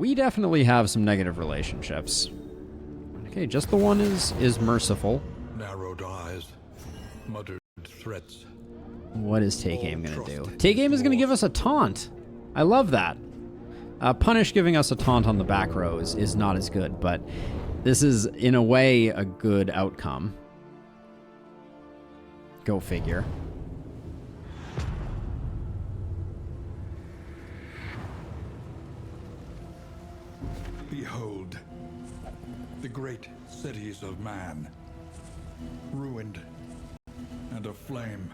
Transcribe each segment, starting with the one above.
We definitely have some negative relationships. Okay, just the one is merciful. Narrowed eyes, muttered threats. What is Take Aim gonna do? Take Aim is gonna give us a taunt. I love that. Punish giving us a taunt on the back row is not as good, but this is, in a way, a good outcome. Go figure. Behold, the great cities of man, ruined and aflame.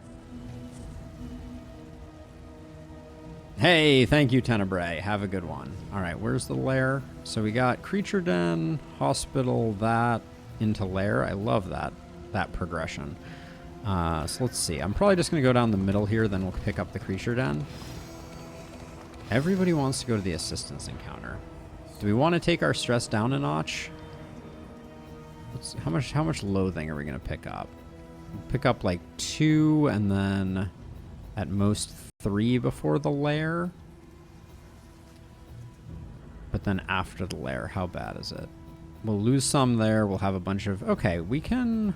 Hey, thank you, Tenebrae. Have a good one. All right, where's the lair? So we got Creature Den, Hospital, that, into lair. I love that progression. So let's see. I'm probably just going to go down the middle here, then we'll pick up the Creature Den. Everybody wants to go to the assistance encounter. Do we want to take our stress down a notch? How much loathing are we going to pick up? We'll pick up like 2 and then at most 3 before the lair. But then after the lair, how bad is it? We'll lose some there. We'll have a bunch of... Okay, we can...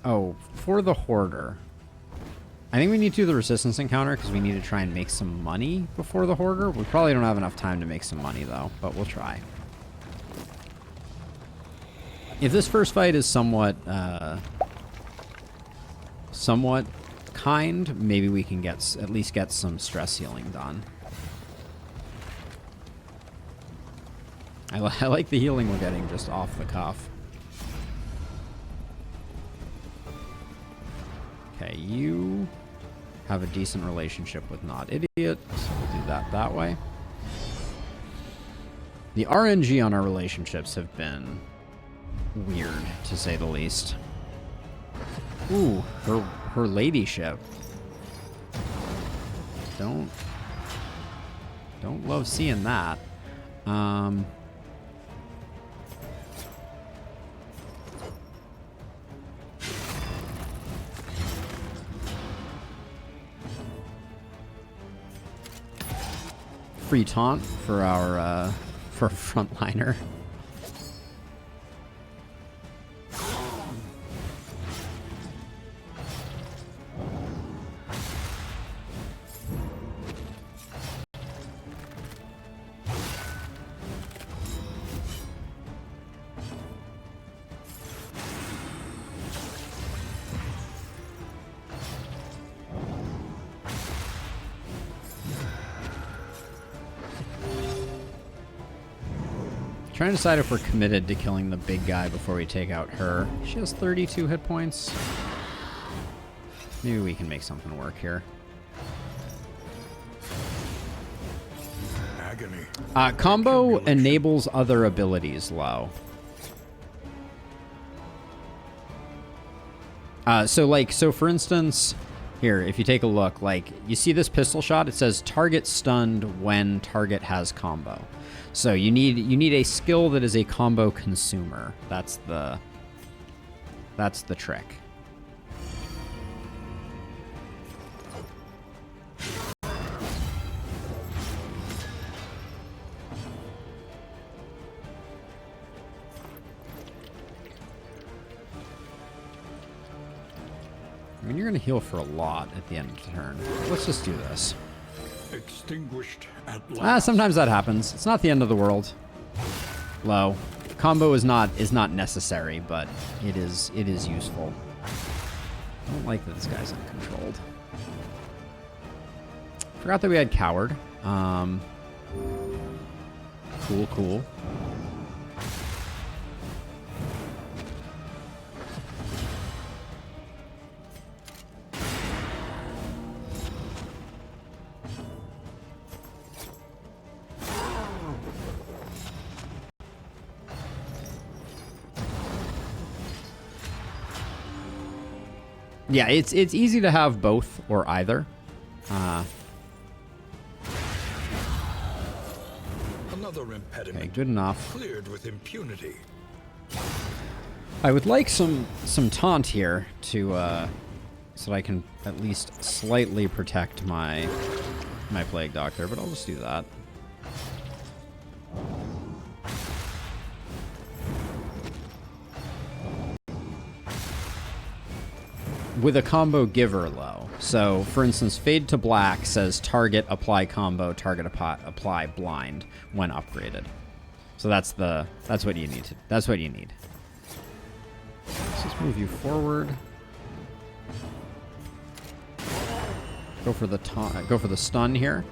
Oh, for the Hoarder. I think we need to do the resistance encounter because we need to try and make some money before the Hoarder. We probably don't have enough time to make some money, though, but we'll try. If this first fight is somewhat kind, maybe we can at least get some stress healing done. I like the healing we're getting just off the cuff. Okay, you have a decent relationship with Not Idiot, so we'll do that way. The RNG on our relationships have been weird, to say the least. Ooh, her ladyship. Don't love seeing that. Free taunt for our for frontliner. Trying to decide if we're committed to killing the big guy before we take out her. She has 32 hit points. Maybe we can make something work here. Agony. Combo enables other abilities low. So for instance, here, if you take a look, like, you see this pistol shot? It says target stunned when target has combo. So you need a skill that is a combo consumer. That's the trick. I mean, you're going to heal for a lot at the end of the turn. Let's just do this. Extinguished at last. Sometimes that happens. It's not the end of the world. Low. Combo is not necessary, but it is useful. I don't like that this guy's uncontrolled. Forgot that we had Coward. Cool. Yeah, it's easy to have both or either. Another impediment. Okay, good enough. Cleared with impunity. I would like some taunt here to so that I can at least slightly protect my Plague Doctor, but I'll just do that. With a combo giver low. So, for instance, Fade to Black says target apply combo, target apply blind when upgraded. So that's what you need. That's what you need. Let's just move you forward. Go for the stun here.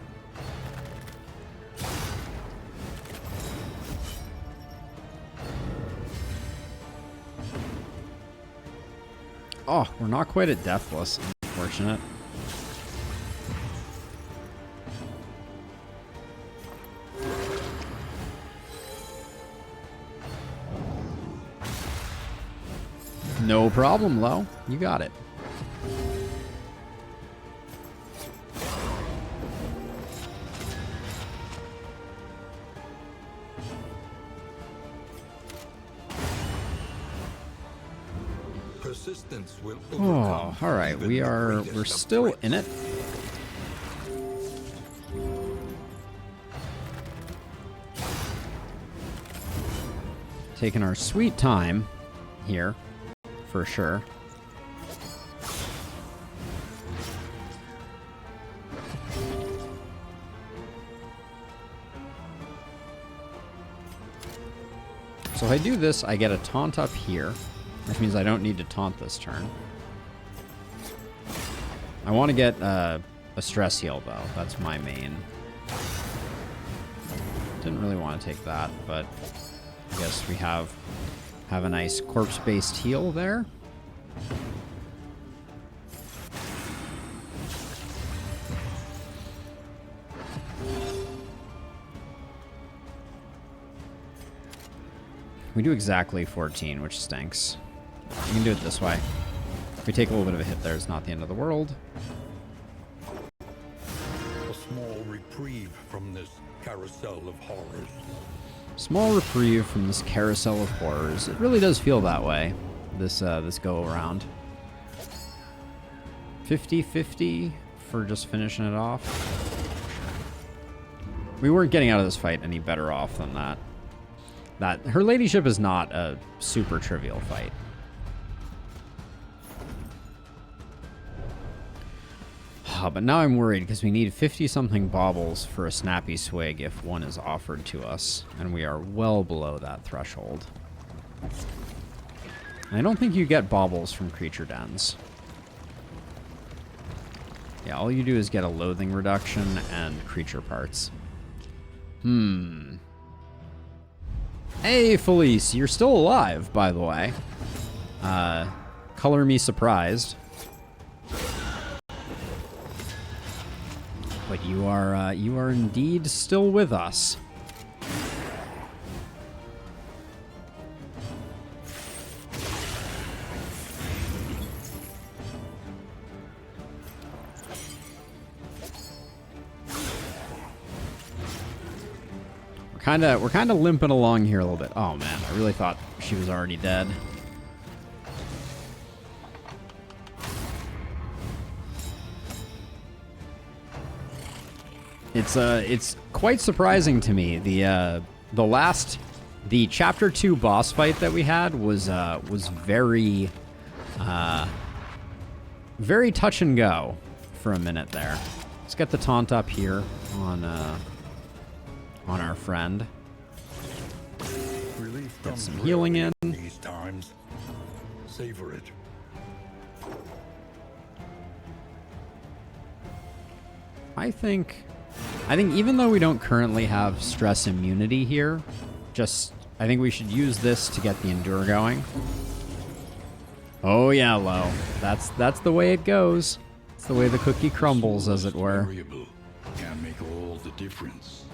Oh, we're not quite at Deathless. Unfortunate. No problem, Lo. You got it. Persistence will Oh, all right. We're still in it. Taking our sweet time here, for sure. So if I do this, I get a taunt up here, which means I don't need to taunt this turn. I want to get a stress heal, though. That's my main. Didn't really want to take that, but I guess we have a nice corpse-based heal there. We do exactly 14, which stinks. You can do it this way. If we take a little bit of a hit there, it's not the end of the world. A small reprieve from this carousel of horrors. Small reprieve from this carousel of horrors. It really does feel that way, this go around. 50-50 for just finishing it off. We weren't getting out of this fight any better off than that. Her ladyship is not a super trivial fight. Oh, but now I'm worried because we need 50-something baubles for a snappy swig if one is offered to us, and we are well below that threshold. And I don't think you get baubles from creature dens. Yeah, all you do is get a loathing reduction and creature parts. Hey, Felice, you're still alive, by the way. Color me surprised. But you are indeed still with us. We're kind of limping along here a little bit. Oh man, I really thought she was already dead. It's quite surprising to me. The chapter 2 boss fight that we had was very very touch and go for a minute there. Let's get the taunt up here on our friend. Get some healing in. These times, savor it. I think even though we don't currently have stress immunity here, I think we should use this to get the endure going. Oh yeah, Lo. That's the way it goes. It's the way the cookie crumbles, as it were. Variable can make all the difference.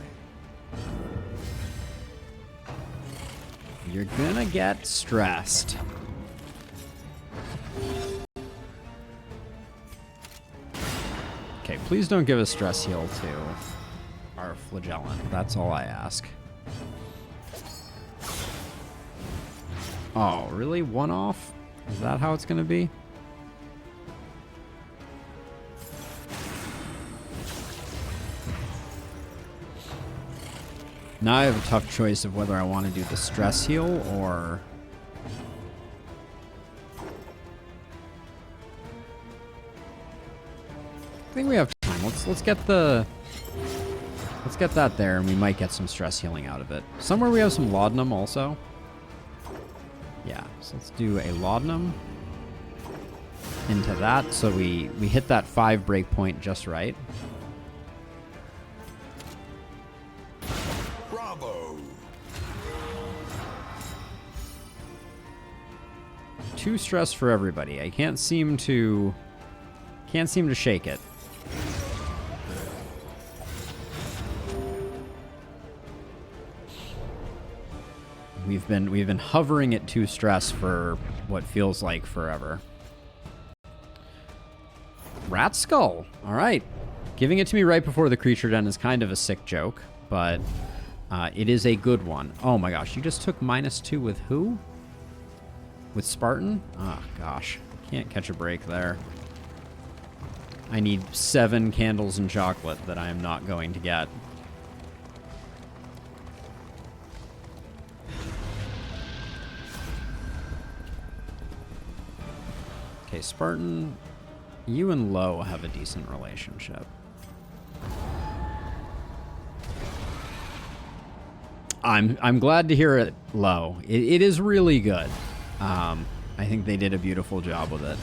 You're gonna get stressed. Okay, please don't give a stress heal to our flagellant. That's all I ask. Oh, really? One off? Is that how it's gonna be? Now I have a tough choice of whether I want to do the stress heal or... I think we have time. Let's get the... Let's get that there, and we might get some stress healing out of it. Somewhere we have some laudanum also. Yeah, so let's do a laudanum into that, so we hit that 5 breakpoint just right. Bravo! 2 stress for everybody. I can't seem to shake it. We've been hovering at 2 stress for what feels like forever. Rat skull. All right. Giving it to me right before the creature den is kind of a sick joke, but it is a good one. Oh my gosh, you just took -2 with who? With Spartan? Oh gosh, can't catch a break there. I need 7 candles and chocolate that I am not going to get. Okay, Spartan, you and Lo have a decent relationship. I'm glad to hear it, Lo. It is really good. I think they did a beautiful job with it.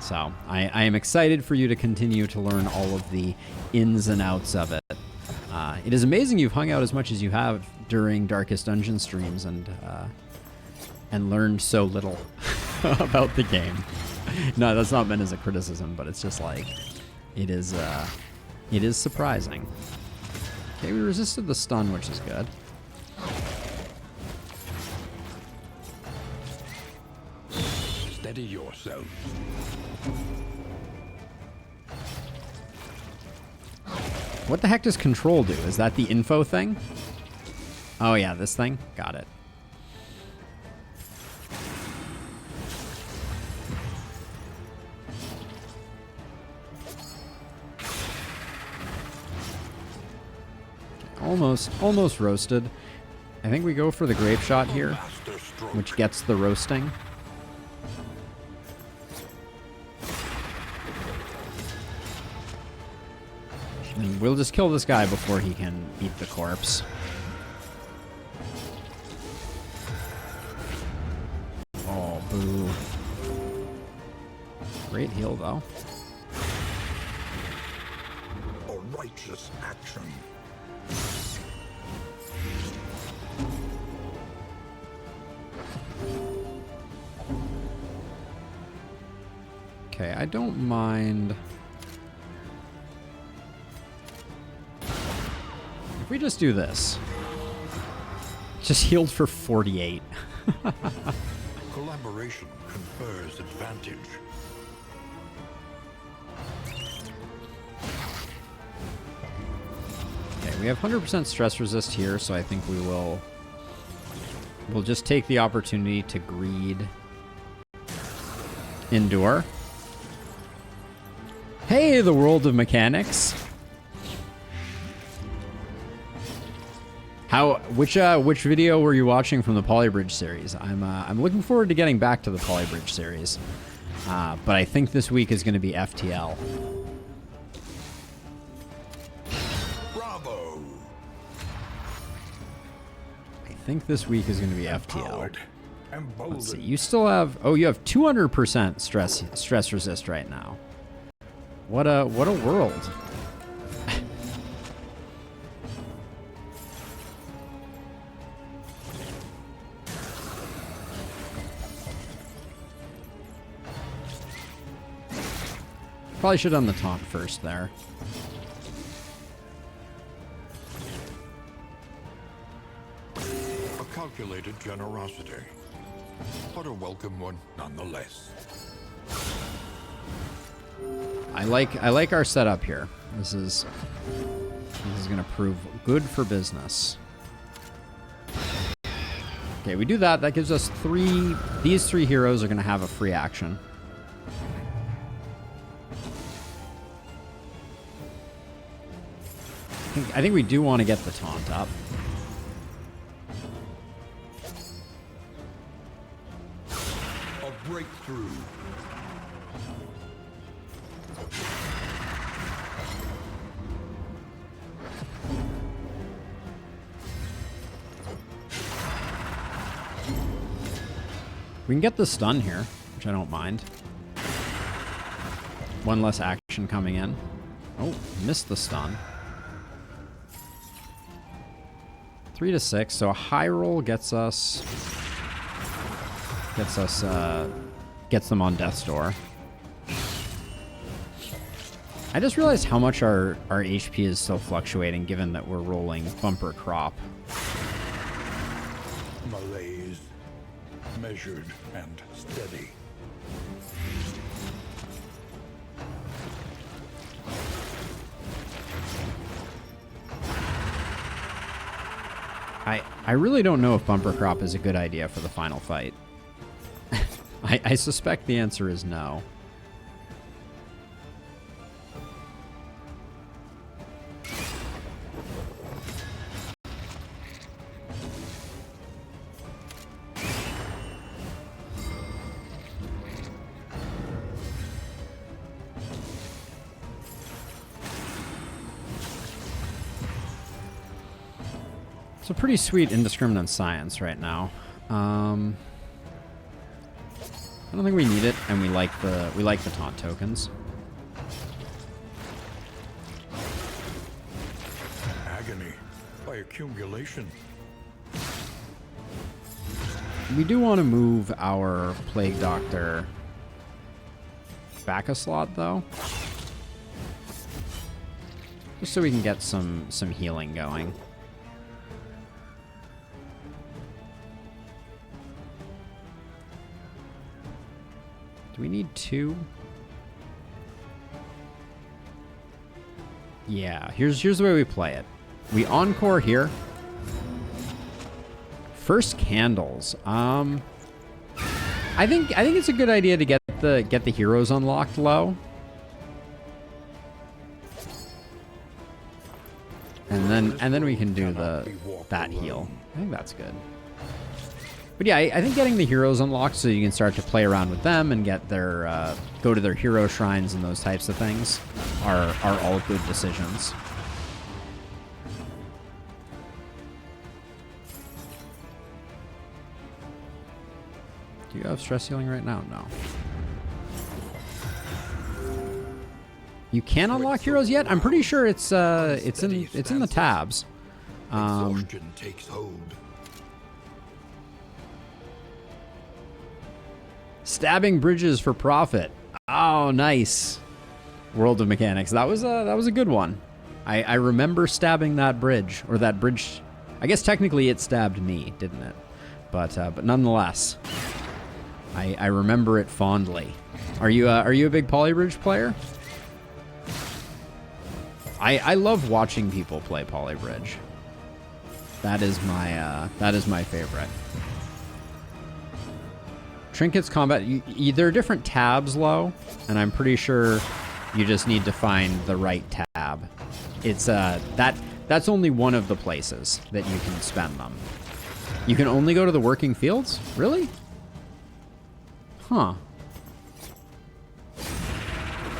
So I am excited for you to continue to learn all of the ins and outs of it. It is amazing you've hung out as much as you have during Darkest Dungeon streams and learned so little about the game. No, that's not meant as a criticism, but it's just like, it is surprising. Okay, we resisted the stun, which is good. Steady yourself. What the heck does control do? Is that the info thing? Oh yeah, this thing? Got it. Almost roasted. I think we go for the grape shot here, which gets the roasting. And we'll just kill this guy before he can eat the corpse. Oh, boo. Great heal, though. A righteous action. Okay, I don't mind. If we just do this. Just healed for 48. Collaboration confers advantage. Okay, we have 100% stress resist here, so I think we'll just take the opportunity to greed. Endure. Hey, the world of mechanics. Which video were you watching from the Polybridge series? I'm looking forward to getting back to the Polybridge series, but I think this week is going to be FTL. Bravo! I think this week is going to be FTL. Empowered. Let's see. You still have. Oh, you have 200% stress resist right now. What a world. Probably should have done the taunt first there. A calculated generosity, but a welcome one nonetheless. I like our setup here. This is going to prove good for business. Okay, we do that. That gives us 3. These 3 heroes are going to have a free action. I think we do want to get the taunt up. through. We can get the stun here, which I don't mind. One less action coming in. Oh, missed the stun. 3 to 6, so a high roll gets them on death's door. I just realized how much our HP is still fluctuating, given that we're rolling bumper crop. Malaise, measured and steady. I really don't know if bumper crop is a good idea for the final fight. I suspect the answer is no. It's a pretty sweet indiscriminate science right now. I don't think we need it, and we like the taunt tokens. Agony by accumulation. We do want to move our Plague Doctor back a slot, though, just so we can get some healing going. Do we need 2? Yeah, here's the way we play it. We encore here. First candles. I think it's a good idea to get the heroes unlocked low. And then we can do that heal. I think that's good. But yeah, I think getting the heroes unlocked so you can start to play around with them and get their go to their hero shrines and those types of things are all good decisions. Do you have stress healing right now? No. You can unlock heroes yet? I'm pretty sure it's in the tabs. Exhaustion takes hold. Stabbing bridges for profit. Oh, nice. World of Mechanics. That was a good one. I remember stabbing that bridge, or that bridge. I guess technically it stabbed me, didn't it? But nonetheless, I remember it fondly. Are you a big Polybridge player? I love watching people play Polybridge. That is my favorite. Trinkets combat. There are different tabs low, and I'm pretty sure you just need to find the right tab. It's that's only one of the places that you can spend them. You can only go to the working fields? Really? Huh.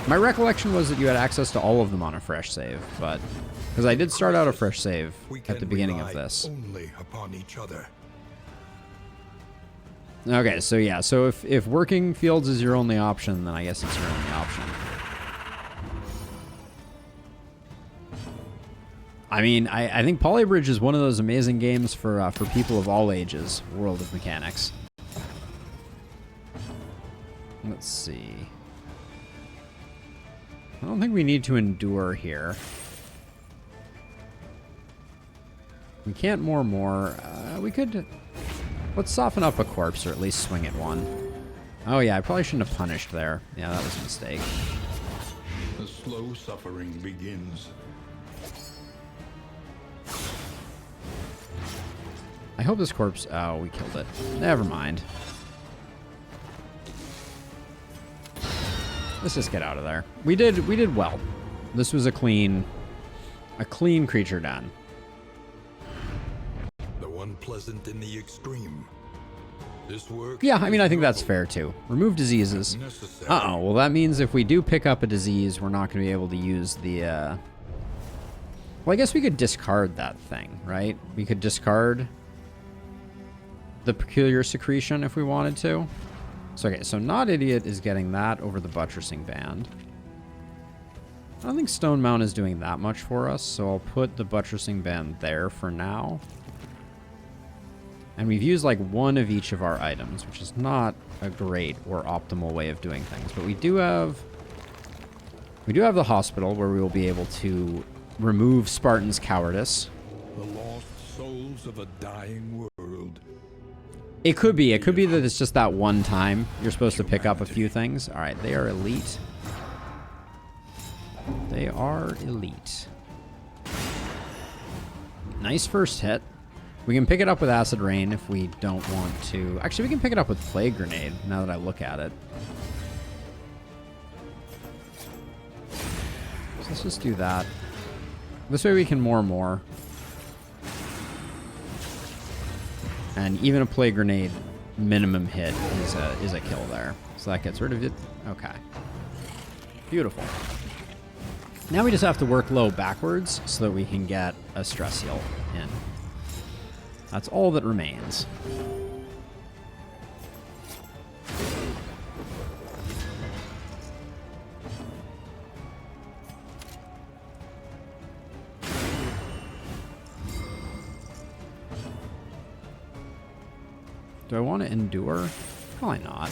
My recollection was that you had access to all of them on a fresh save, but because I did start out a fresh save at the beginning of this. Only upon each other. Okay, so yeah, so if working fields is your only option, then I guess it's your only option. I mean, I think Polybridge is one of those amazing games for people of all ages. World of Mechanics. Let's see. I don't think we need to endure here. We can't more. We could... Let's soften up a corpse, or at least swing at one. Oh yeah, I probably shouldn't have punished there. Yeah, that was a mistake. The slow suffering begins. I hope this corpse... Oh, we killed it. Never mind. Let's just get out of there. We did well. This was a clean creature done. Unpleasant in the extreme. This work Yeah, I mean, is I think that's noble, fair too. Remove diseases. necessary. Uh-oh, well that means if we do pick up a disease, we're not going to be able to use the, Well, I guess we could discard that thing, right? We could discard the peculiar secretion if we wanted to. So, okay, so Not Idiot is getting that over the buttressing band. I don't think Stone Mount is doing that much for us, so I'll put the buttressing band there for now. And we've used like one of each of our items, which is not a great or optimal way of doing things. But we do have the hospital where we will be able to remove Spartan's cowardice. The lost souls of a dying world. It could be that it's just that one time you're supposed to pick up a few things. All right, they are elite. They are elite. Nice first hit. We can pick it up with Acid Rain if we don't want to. Actually, we can pick it up with Plague Grenade, now that I look at it. So let's just do that. This way we can more. And even a Plague Grenade minimum hit is a kill there. So that gets rid of it. Okay. Beautiful. Now we just have to work low backwards so that we can get a stress heal in. That's all that remains. Do I want to endure? Probably not.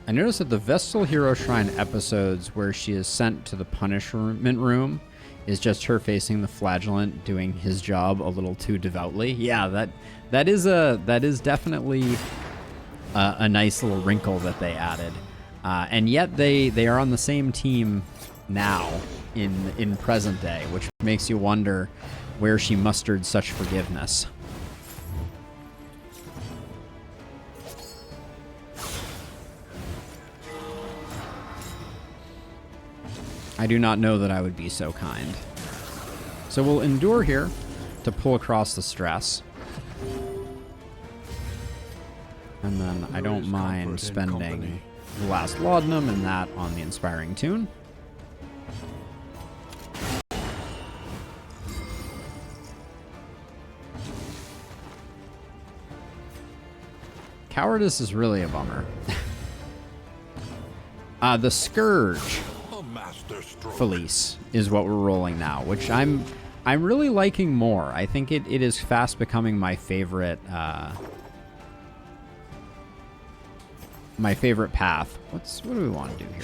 I noticed that the Vestal Hero Shrine episodes where she is sent to the punishment room is just her facing the flagellant doing his job a little too devoutly. Yeah, that is definitely a nice little wrinkle that they added. And yet they are on the same team now in present day, which makes you wonder where she mustered such forgiveness. I do not know that I would be so kind. So we'll endure here to pull across the stress. And then I don't mind spending the last laudanum and that on the inspiring tune. Cowardice is really a bummer. The Scourge Felice is what we're rolling now, which I'm really liking more. I think it is fast becoming my favorite path. What do we want to do here?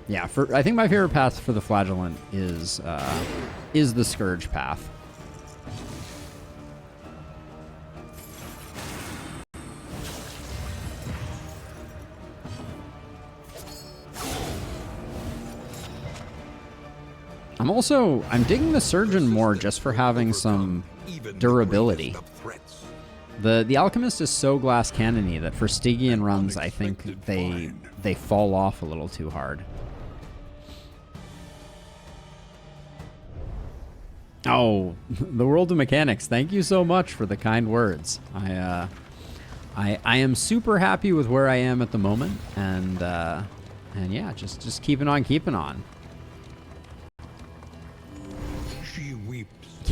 Yeah, I think my favorite path for the Flagellant is the Scourge path. I'm digging the Surgeon more just for having some durability. The Alchemist is so glass cannony that for Stygian runs, I think they fall off a little too hard. Oh, the World of Mechanics, thank you so much for the kind words. I am super happy with where I am at the moment, and yeah, just keeping on keeping on.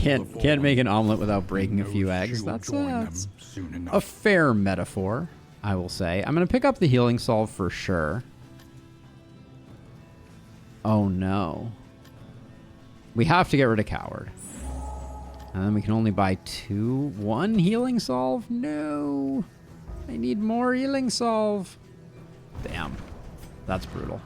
Can't make an omelet without breaking a few eggs. That's a fair metaphor, I will say. I'm going to pick up the healing salve for sure. Oh no. We have to get rid of Coward. And then we can only buy one healing salve? No. I need more healing salve. Damn. That's brutal.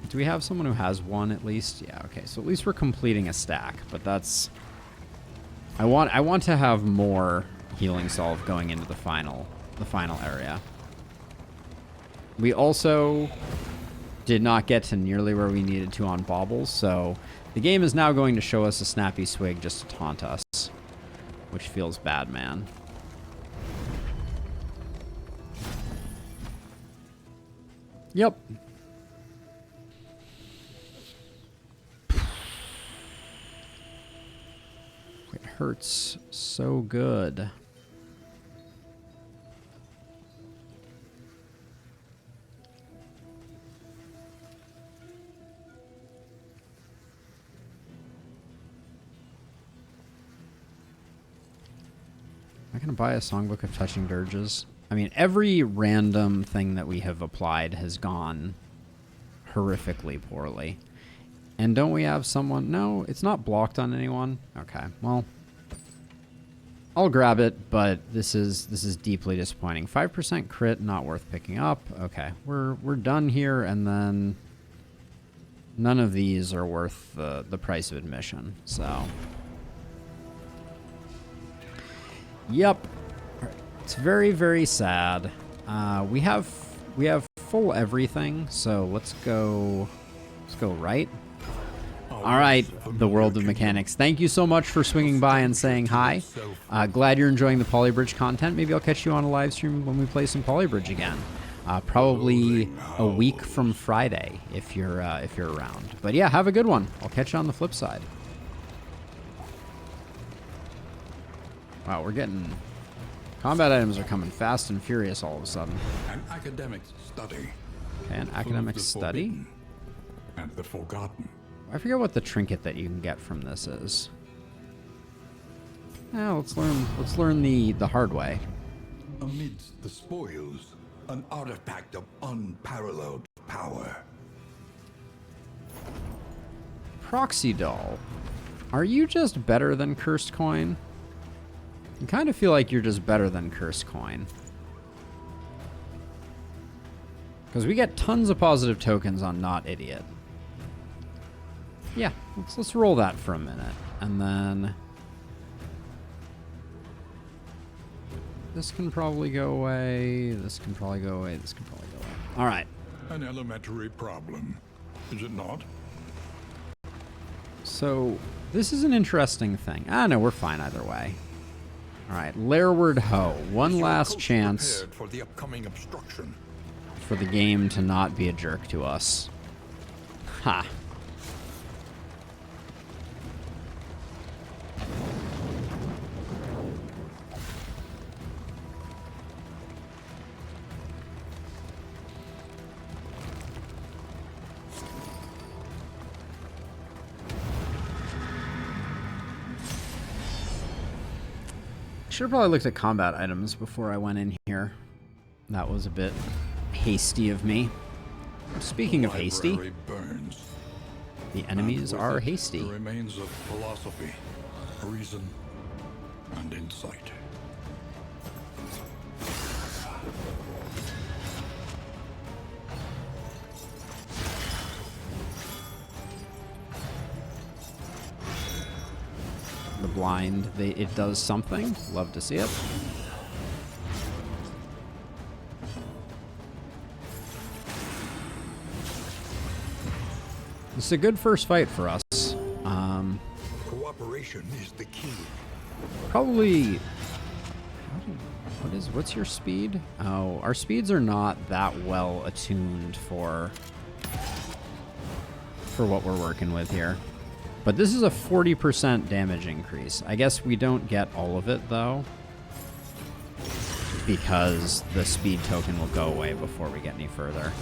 Do we have someone who has one at least? Yeah, okay. So at least we're completing a stack, but that's... I want to have more healing salve going into the final area. We also did not get to nearly where we needed to on baubles, so the game is now going to show us a snappy swig just to taunt us, which feels bad, man. Yep. It hurts so good. Am I going to buy a songbook of touching dirges? I mean, every random thing that we have applied has gone horrifically poorly. And don't we have someone? No, it's not blocked on anyone. Okay, well, I'll grab it, but this is deeply disappointing. 5% crit, not worth picking up. Okay, we're done here, and then none of these are worth the price of admission. So, yep, it's very, very sad. We have full everything, so let's go right. All right, the world of mechanics. Thank you so much for swinging by and saying hi. Glad you're enjoying the Polybridge content. Maybe I'll catch you on a live stream when we play some Polybridge again. Probably a week from Friday if you're around. But yeah, have a good one. I'll catch you on the flip side. Wow, we're getting combat items are coming fast and furious all of a sudden. An academic study. Okay, an academic study. And the forgotten. I forget what the trinket that you can get from this is. Yeah, let's learn the hard way. Amidst the spoils, an artifact of unparalleled power. Proxy doll. Are you just better than Cursed Coin? I kind of feel like you're just better than Cursed Coin. Because we get tons of positive tokens on Not Idiot. Yeah, let's roll that for a minute. And then this can probably go away. This can probably go away. This can probably go away. All right. An elementary problem, is it not? So this is an interesting thing. Ah, no, we're fine either way. All right, Lairward Ho. One last chance for the upcoming obstruction. For the game to not be a jerk to us. Ha. Should have probably looked at combat items before I went in here. That was a bit hasty of me. Speaking of hasty, burns. The enemies are hasty. The remains of philosophy, reason, and insight. The blind, it does something. Love to see it. It's a good first fight for us. Cooperation is the key. Probably. What's your speed? Oh, our speeds are not that well attuned for what we're working with here. But this is a 40% damage increase. I guess we don't get all of it though, because the speed token will go away before we get any further.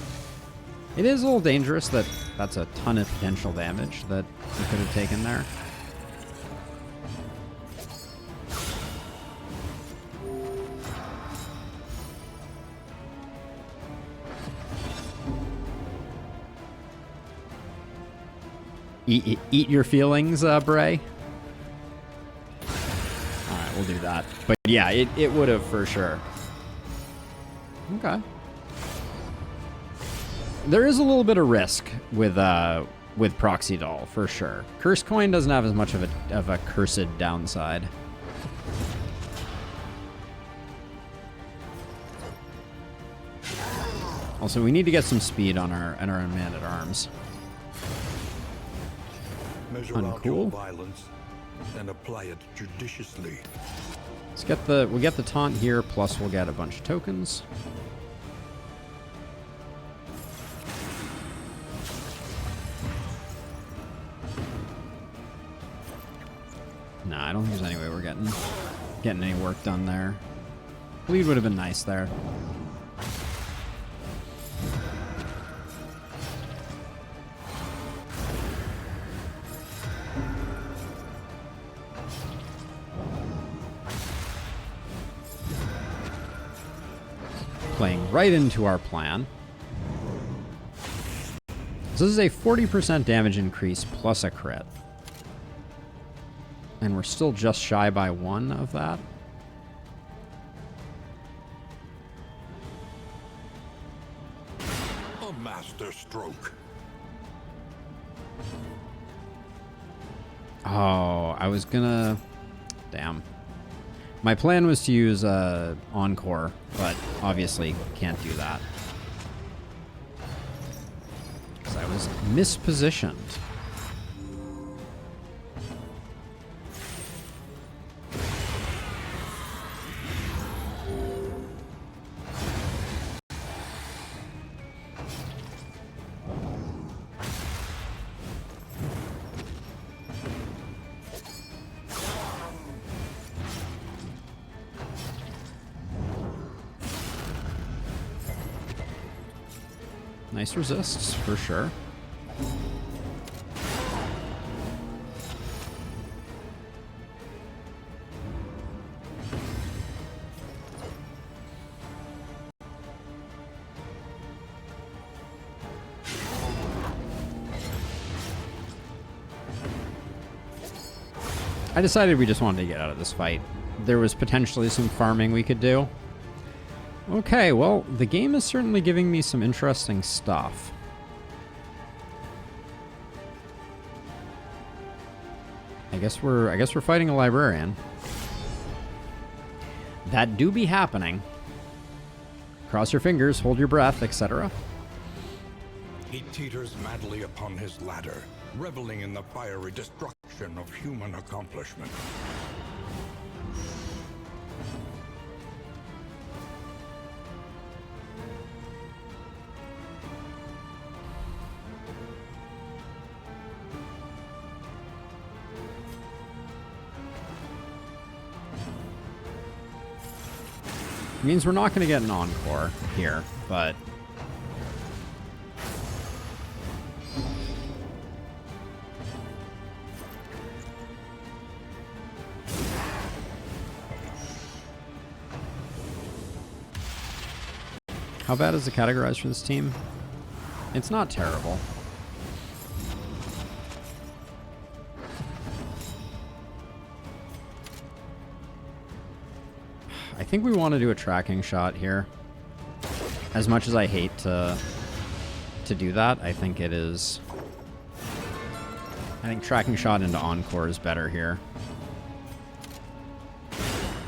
It is a little dangerous that that's a ton of potential damage that we could have taken there. Eat your feelings, Bray. Alright, we'll do that. But yeah, it would have for sure. Okay. There is a little bit of risk with Proxy Doll, for sure. Cursed Coin doesn't have as much of a cursed downside. Also, we need to get some speed on our man-at-arms. Measure out your Uncool. violence and apply it judiciously. We'll get the taunt here, plus we'll get a bunch of tokens. Nah, I don't think there's any way we're getting any work done there. Bleed would have been nice there. Playing right into our plan. So this is a 40% damage increase plus a crit. And we're still just shy by 1 of that. A master stroke. Oh, I was gonna... Damn. My plan was to use Encore, but obviously can't do that. Because I was mispositioned. Nice resists, for sure. I decided we just wanted to get out of this fight. There was potentially some farming we could do. Okay, well, the game is certainly giving me some interesting stuff. I guess we're fighting a librarian. That do be happening. Cross your fingers, hold your breath, etc. He teeters madly upon his ladder, reveling in the fiery destruction of human accomplishment. Means we're not going to get an encore here, but... How bad is the categorized for this team? It's not terrible. I think we want to do a tracking shot here. As much as I hate to do that, I think it is... I think tracking shot into Encore is better here.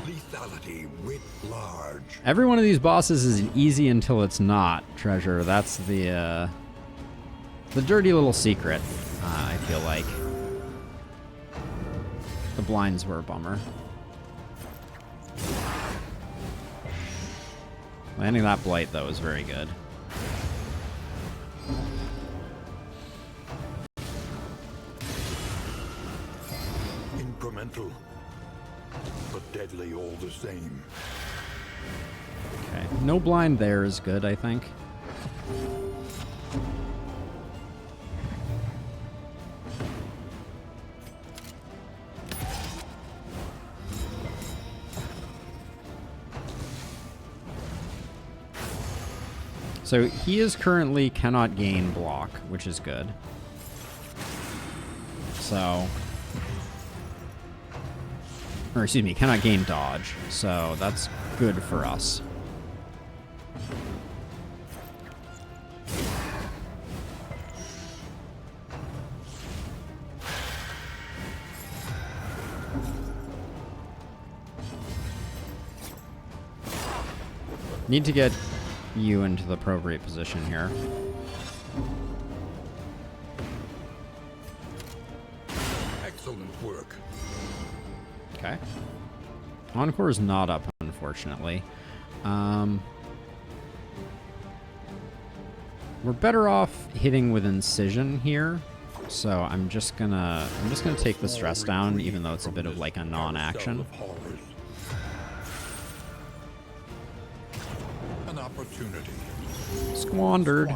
Lethality writ large. Every one of these bosses is easy until it's not, Treasure. That's the dirty little secret, I feel like. The blinds were a bummer. Landing that blight, though, is very good. Incremental, but deadly all the same. Okay, no blind there is good, I think. So he is currently cannot gain block, which is good. So... Or excuse me, cannot gain dodge. So that's good for us. you into the appropriate position here. Excellent work. Okay. Encore is not up, unfortunately. We're better off hitting with Incision here, so I'm just gonna take the stress down, even though it's a bit of like a non-action. An opportunity Squandered.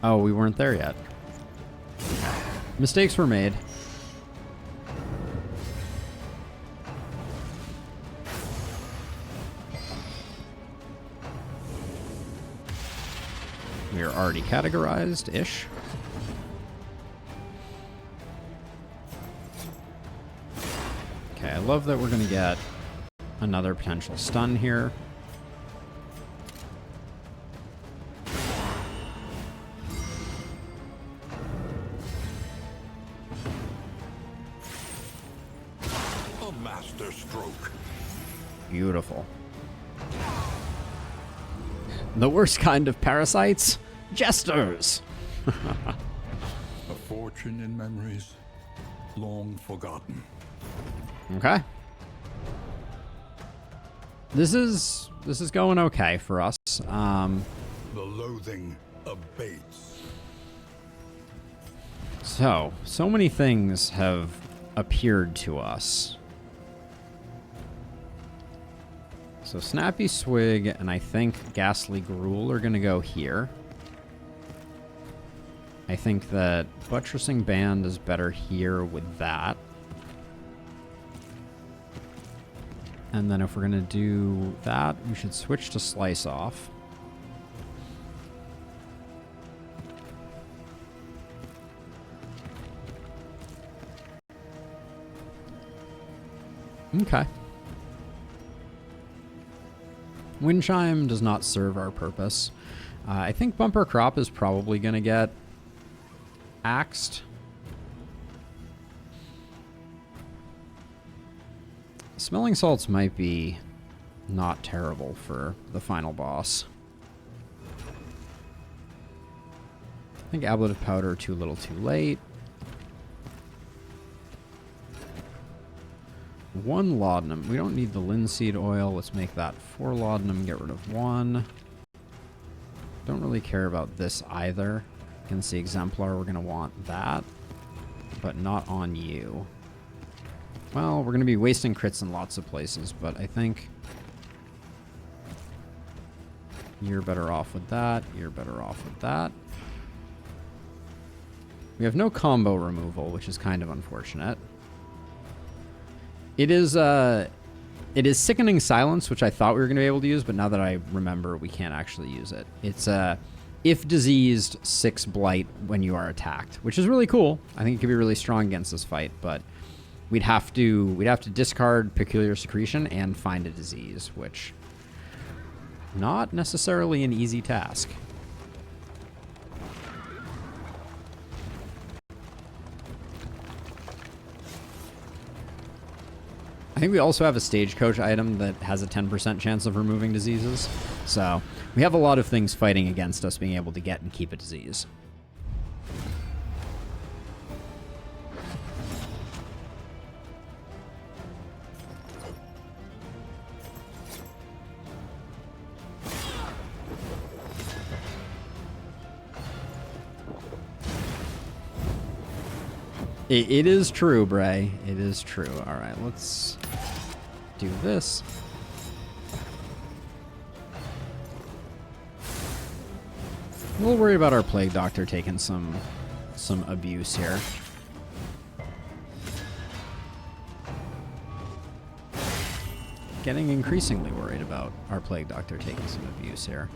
Oh, we weren't there yet. Mistakes were made. We are already categorized-ish. Okay, I love that we're going to get another potential stun here. A master stroke. Beautiful. The worst kind of parasites? Jesters! A fortune in memories long forgotten. Okay. This is going okay for us. The loathing abates. So many things have appeared to us. So Snappy Swig and I think Ghastly Gruel are going to go here. I think that Buttressing Band is better here with that. And then if we're going to do that, we should switch to Slice Off. Okay. Wind Chime does not serve our purpose. I think Bumper Crop is probably going to get axed. Smelling Salts might be not terrible for the final boss. I think Ablative Powder too little too late. One laudanum. We don't need the linseed oil. Let's make that 4 laudanum. Get rid of 1. Don't really care about this either. Against the Exemplar, we're going to want that. But not on you. Well, we're going to be wasting crits in lots of places, but I think you're better off with that. You're better off with that. We have no combo removal, which is kind of unfortunate. It is Sickening Silence, which I thought we were going to be able to use, but now that I remember, we can't actually use it. It's if diseased, 6 blight when you are attacked, which is really cool. I think it could be really strong against this fight, but we'd have to discard Peculiar Secretion and find a disease, which not necessarily an easy task. I think we also have a Stagecoach item that has a 10% chance of removing diseases. So we have a lot of things fighting against us being able to get and keep a disease. It is true, Bray. It is true. All right, let's do this. I'm a little worried about our Plague Doctor taking some abuse here. Getting increasingly worried about our Plague Doctor taking some abuse here.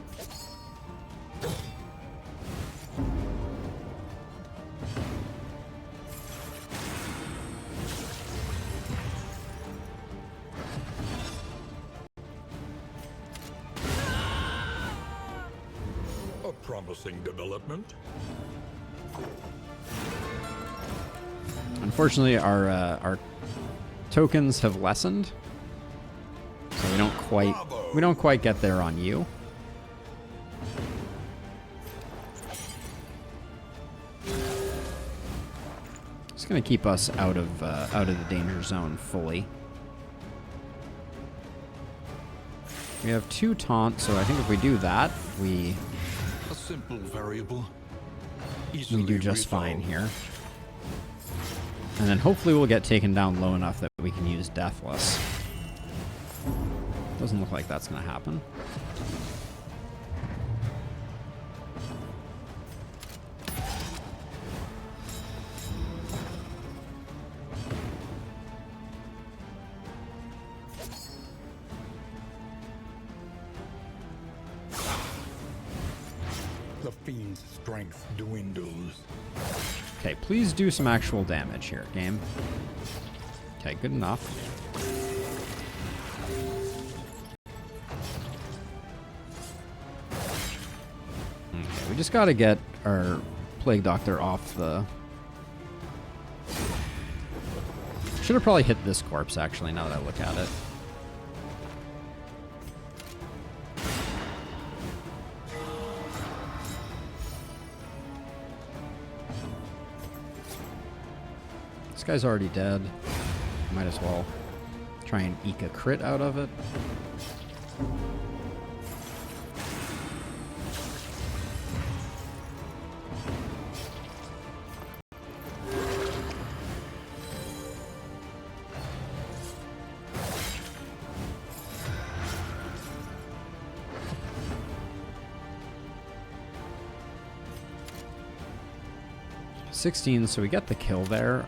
Promising development. Unfortunately, our tokens have lessened, so we don't quite Bravo. We don't quite get there on you. It's going to keep us out of the danger zone fully. We have 2 taunt, so I think if we do that, we A simple variable. do Easily just fine resolved. here. And then hopefully we'll get taken down low enough that we can use Deathless. Doesn't look like that's going to happen. The fiend's strength dwindles. Okay, please do some actual damage here, game. Okay, good enough. Okay, we just gotta get our Plague Doctor off the... Should have probably hit this corpse, actually, now that I look at it. This guy's already dead. Might as well try and eke a crit out of it. $16, so we get the kill there.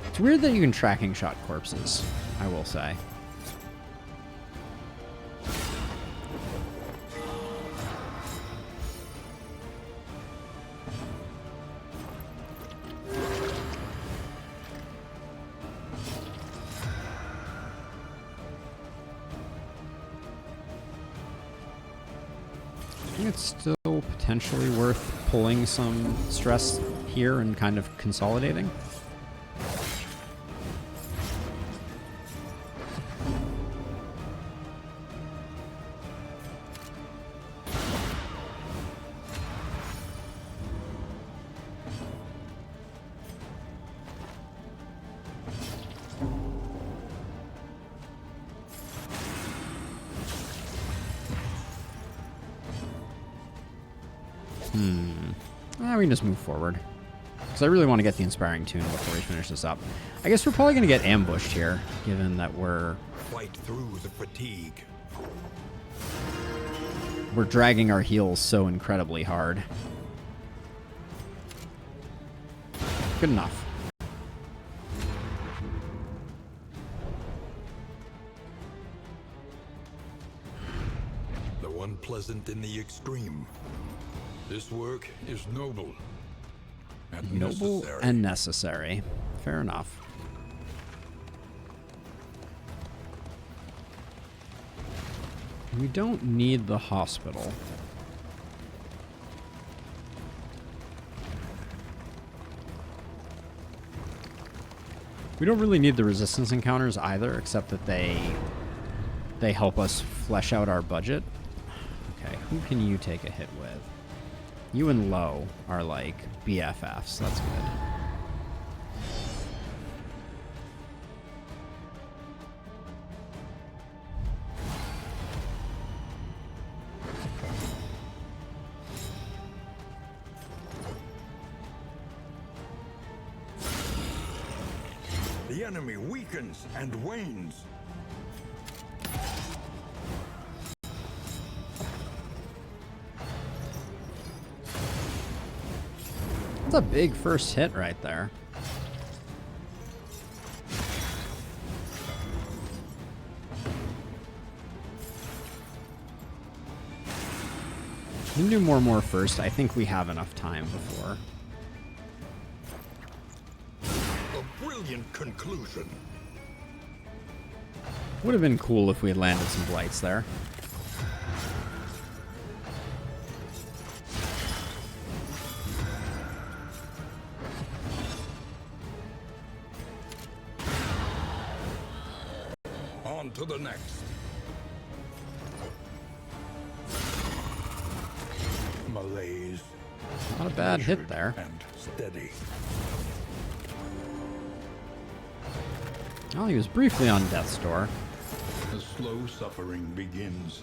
It's weird that you can tracking shot corpses, I will say. I think it's still potentially worth pulling some stress here and kind of consolidating. We can just move forward. Because I really want to get the Inspiring Tune before we finish this up. I guess we're probably going to get ambushed here, given that we're Fight through the fatigue. dragging our heels so incredibly hard. Good enough. The one pleasant in the extreme. This work is noble and Noble necessary. and necessary. Fair enough. We don't need the hospital. We don't really need the resistance encounters either, except that they help us flesh out our budget. Okay, who can you take a hit with? You and Low are like BFFs. That's good. The enemy weakens and wanes. That's a big first hit right there. We can do more first. I think we have enough time before. A brilliant conclusion. Would have been cool if we had landed some blights there. On to the next. malaise. Not a bad hit there. And steady. Oh, he was briefly on death's door. The slow suffering begins.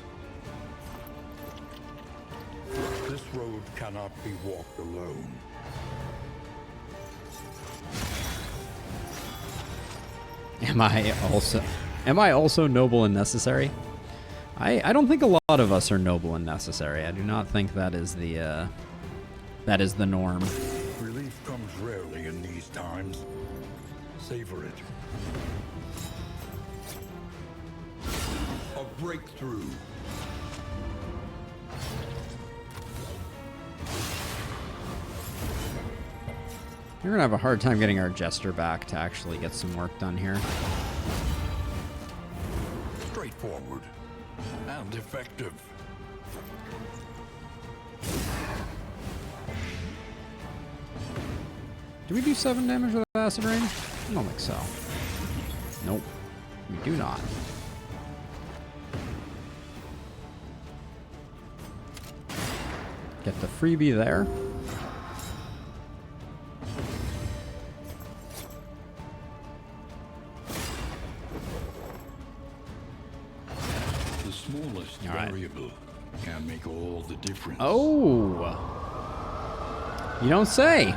This road cannot be walked alone. Am I also noble and necessary? I don't think a lot of us are noble and necessary. I do not think that is the norm. Relief comes rarely in these times. Savor it. A breakthrough. We're gonna have a hard time getting our jester back to actually get some work done here. Straightforward and effective. Do we do 7 damage with acid rain? I don't think so. Nope. We do not. Get the freebie there. The smallest variable can make all the difference. Oh! You don't say.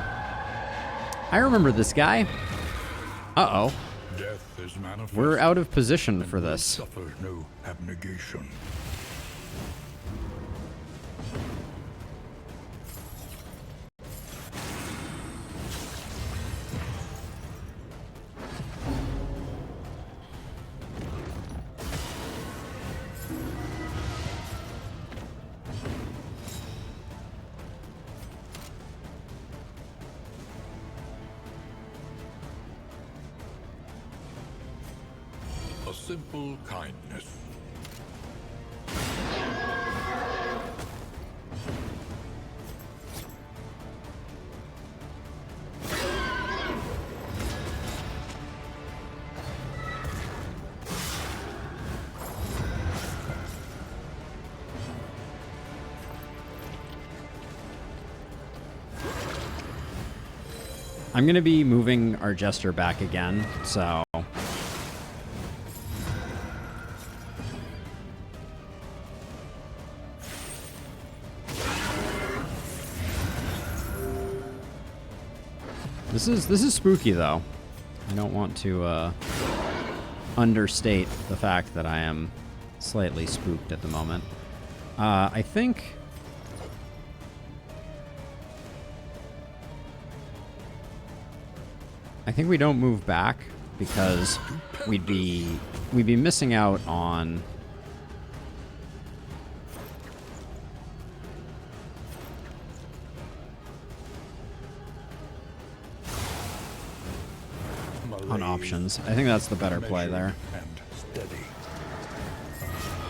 I remember this guy. Uh-oh. Death is manifest. We're out of position for this. Suffer no abnegation. A simple kindness. I'm going to be moving our jester back again, so... This is spooky, though. I don't want to understate the fact that I am slightly spooked at the moment. I think we don't move back because we'd be missing out on options. I think that's the better play there.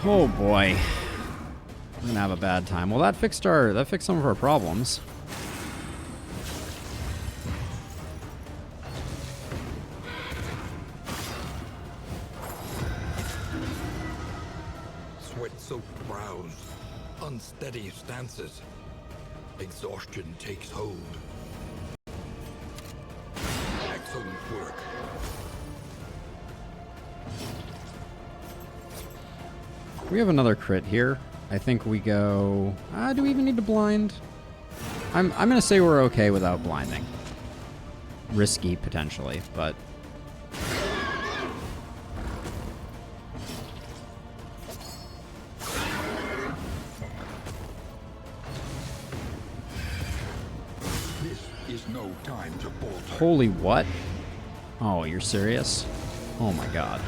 Oh boy. We're gonna have a bad time. Well, that fixed some of our problems. Sweat-soaked brows, unsteady stances. Exhaustion takes hold. Excellent work. We have another crit here. I think we go... do we even need to blind? I'm gonna say we're okay without blinding. Risky, potentially, but... This is no time to falter. Holy what? Oh, you're serious? Oh my god.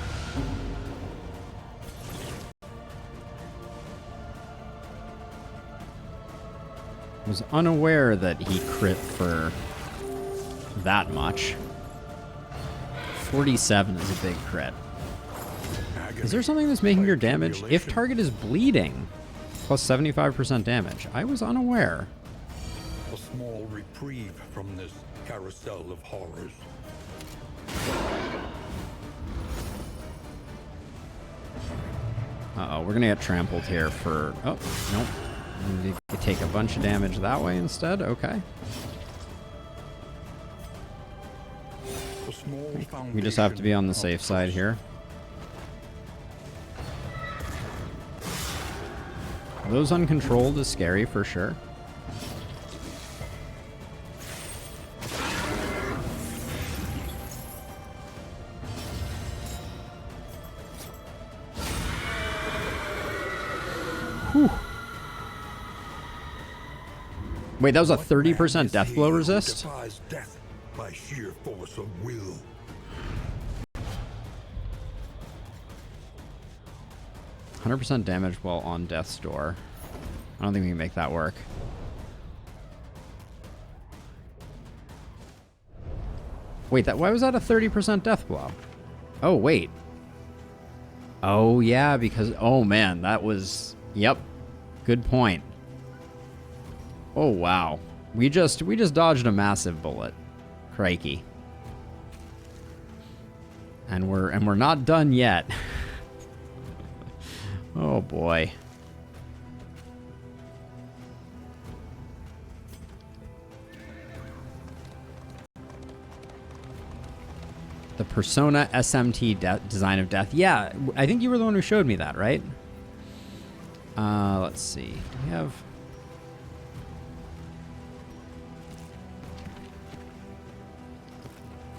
Was unaware that he crit for that much. 47 is a big crit. Is there something that's making your damage? If target is bleeding, plus 75% damage. I was unaware. A small reprieve from this carousel of horrors. Uh-oh, we're gonna get trampled here for... Oh, nope. And you could take a bunch of damage that way instead. Okay. We just have to be on the safe side here. Those uncontrolled is scary for sure. Whew. Wait, that was a 30% death blow resist? Defies death by sheer force of will. %100% damage while on death's door. I don't think we can make that work. Wait, why was that a 30% death blow? Oh, wait. Oh, yeah, because... Oh, man, that was... Yep. Good point. Oh, wow. We just dodged a massive bullet. Crikey. And we're not done yet. Oh, boy. The Persona SMT design of death. Yeah, I think you were the one who showed me that, right? Let's see.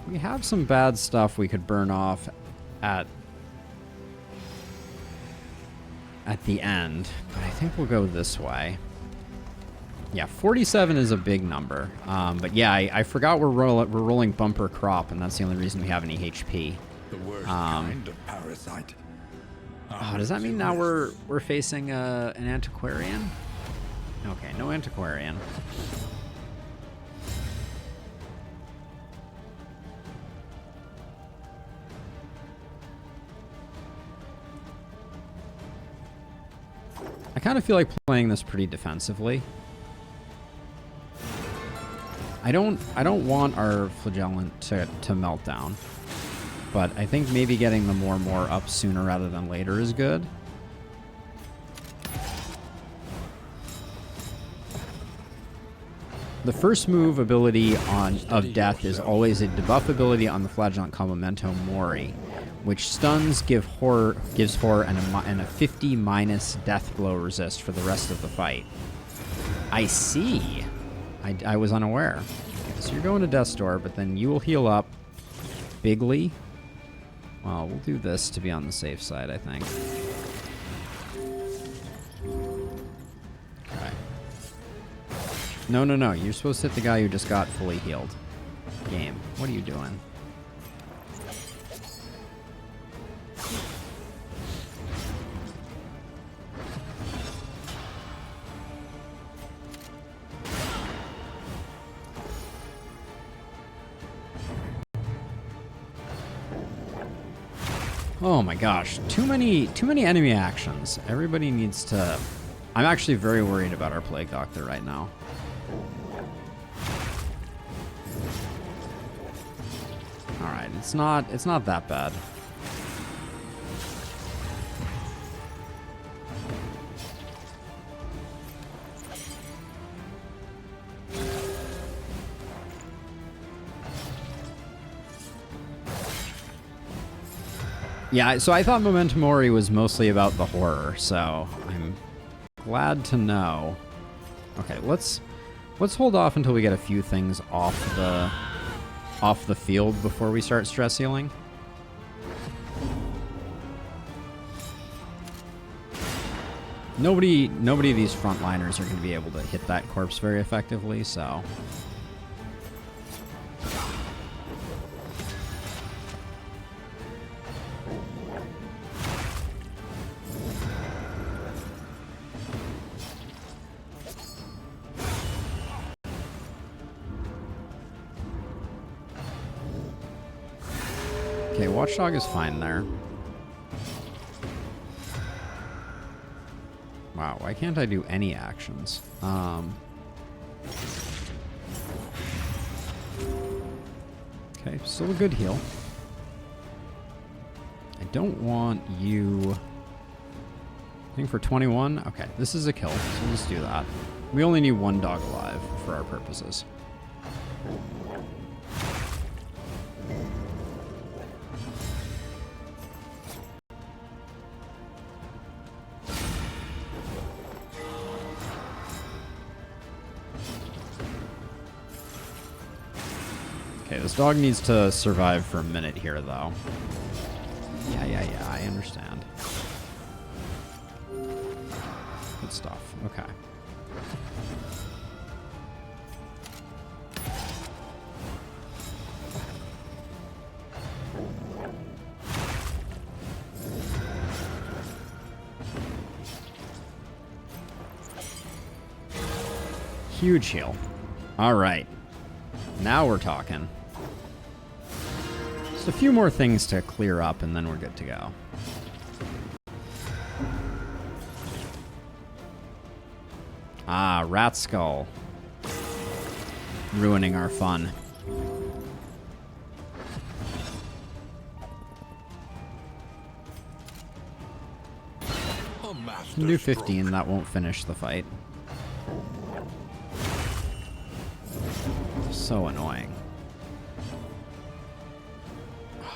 We have some bad stuff we could burn off at the end, but I think we'll go this way. Yeah, 47 is a big number. But yeah, I forgot we're rolling bumper crop, and that's the only reason we have any HP. The worst kind of parasite. Oh, does that mean now we're facing an antiquarian? Okay, no antiquarian. I kind of feel like playing this pretty defensively. I don't want our flagellant to melt down, but I think maybe getting the more up sooner rather than later is good. The first move ability of death is always a debuff ability on the flagellant called Memento Mori, which stuns gives horror and a 50 minus death blow resist for the rest of the fight. I see. I was unaware. Okay, so you're going to Death's Door, but then you will heal up bigly. Well, we'll do this to be on the safe side, I think. Okay. No. You're supposed to hit the guy who just got fully healed. Game. What are you doing? Oh my gosh, too many enemy actions. Everybody needs to... I'm actually very worried about our Plague Doctor right now. Alright, it's not that bad. Yeah, so I thought Memento Mori was mostly about the horror, so I'm glad to know. Okay, let's hold off until we get a few things off the field before we start stress healing. Nobody of these frontliners are going to be able to hit that corpse very effectively, so... Okay, Watchdog is fine there. Wow, why can't I do any actions? Okay, still a good heal. I don't want you... I think for 21. Okay, this is a kill, so we'll just do that. We only need one dog alive for our purposes. Okay, this dog needs to survive for a minute here, though. Yeah, I understand. Good stuff. Okay. Huge heal. All right. Now we're talking. Just a few more things to clear up, and then we're good to go. Ah, Rat Skull. Ruining our fun. Can do 15, that won't finish the fight. So annoying.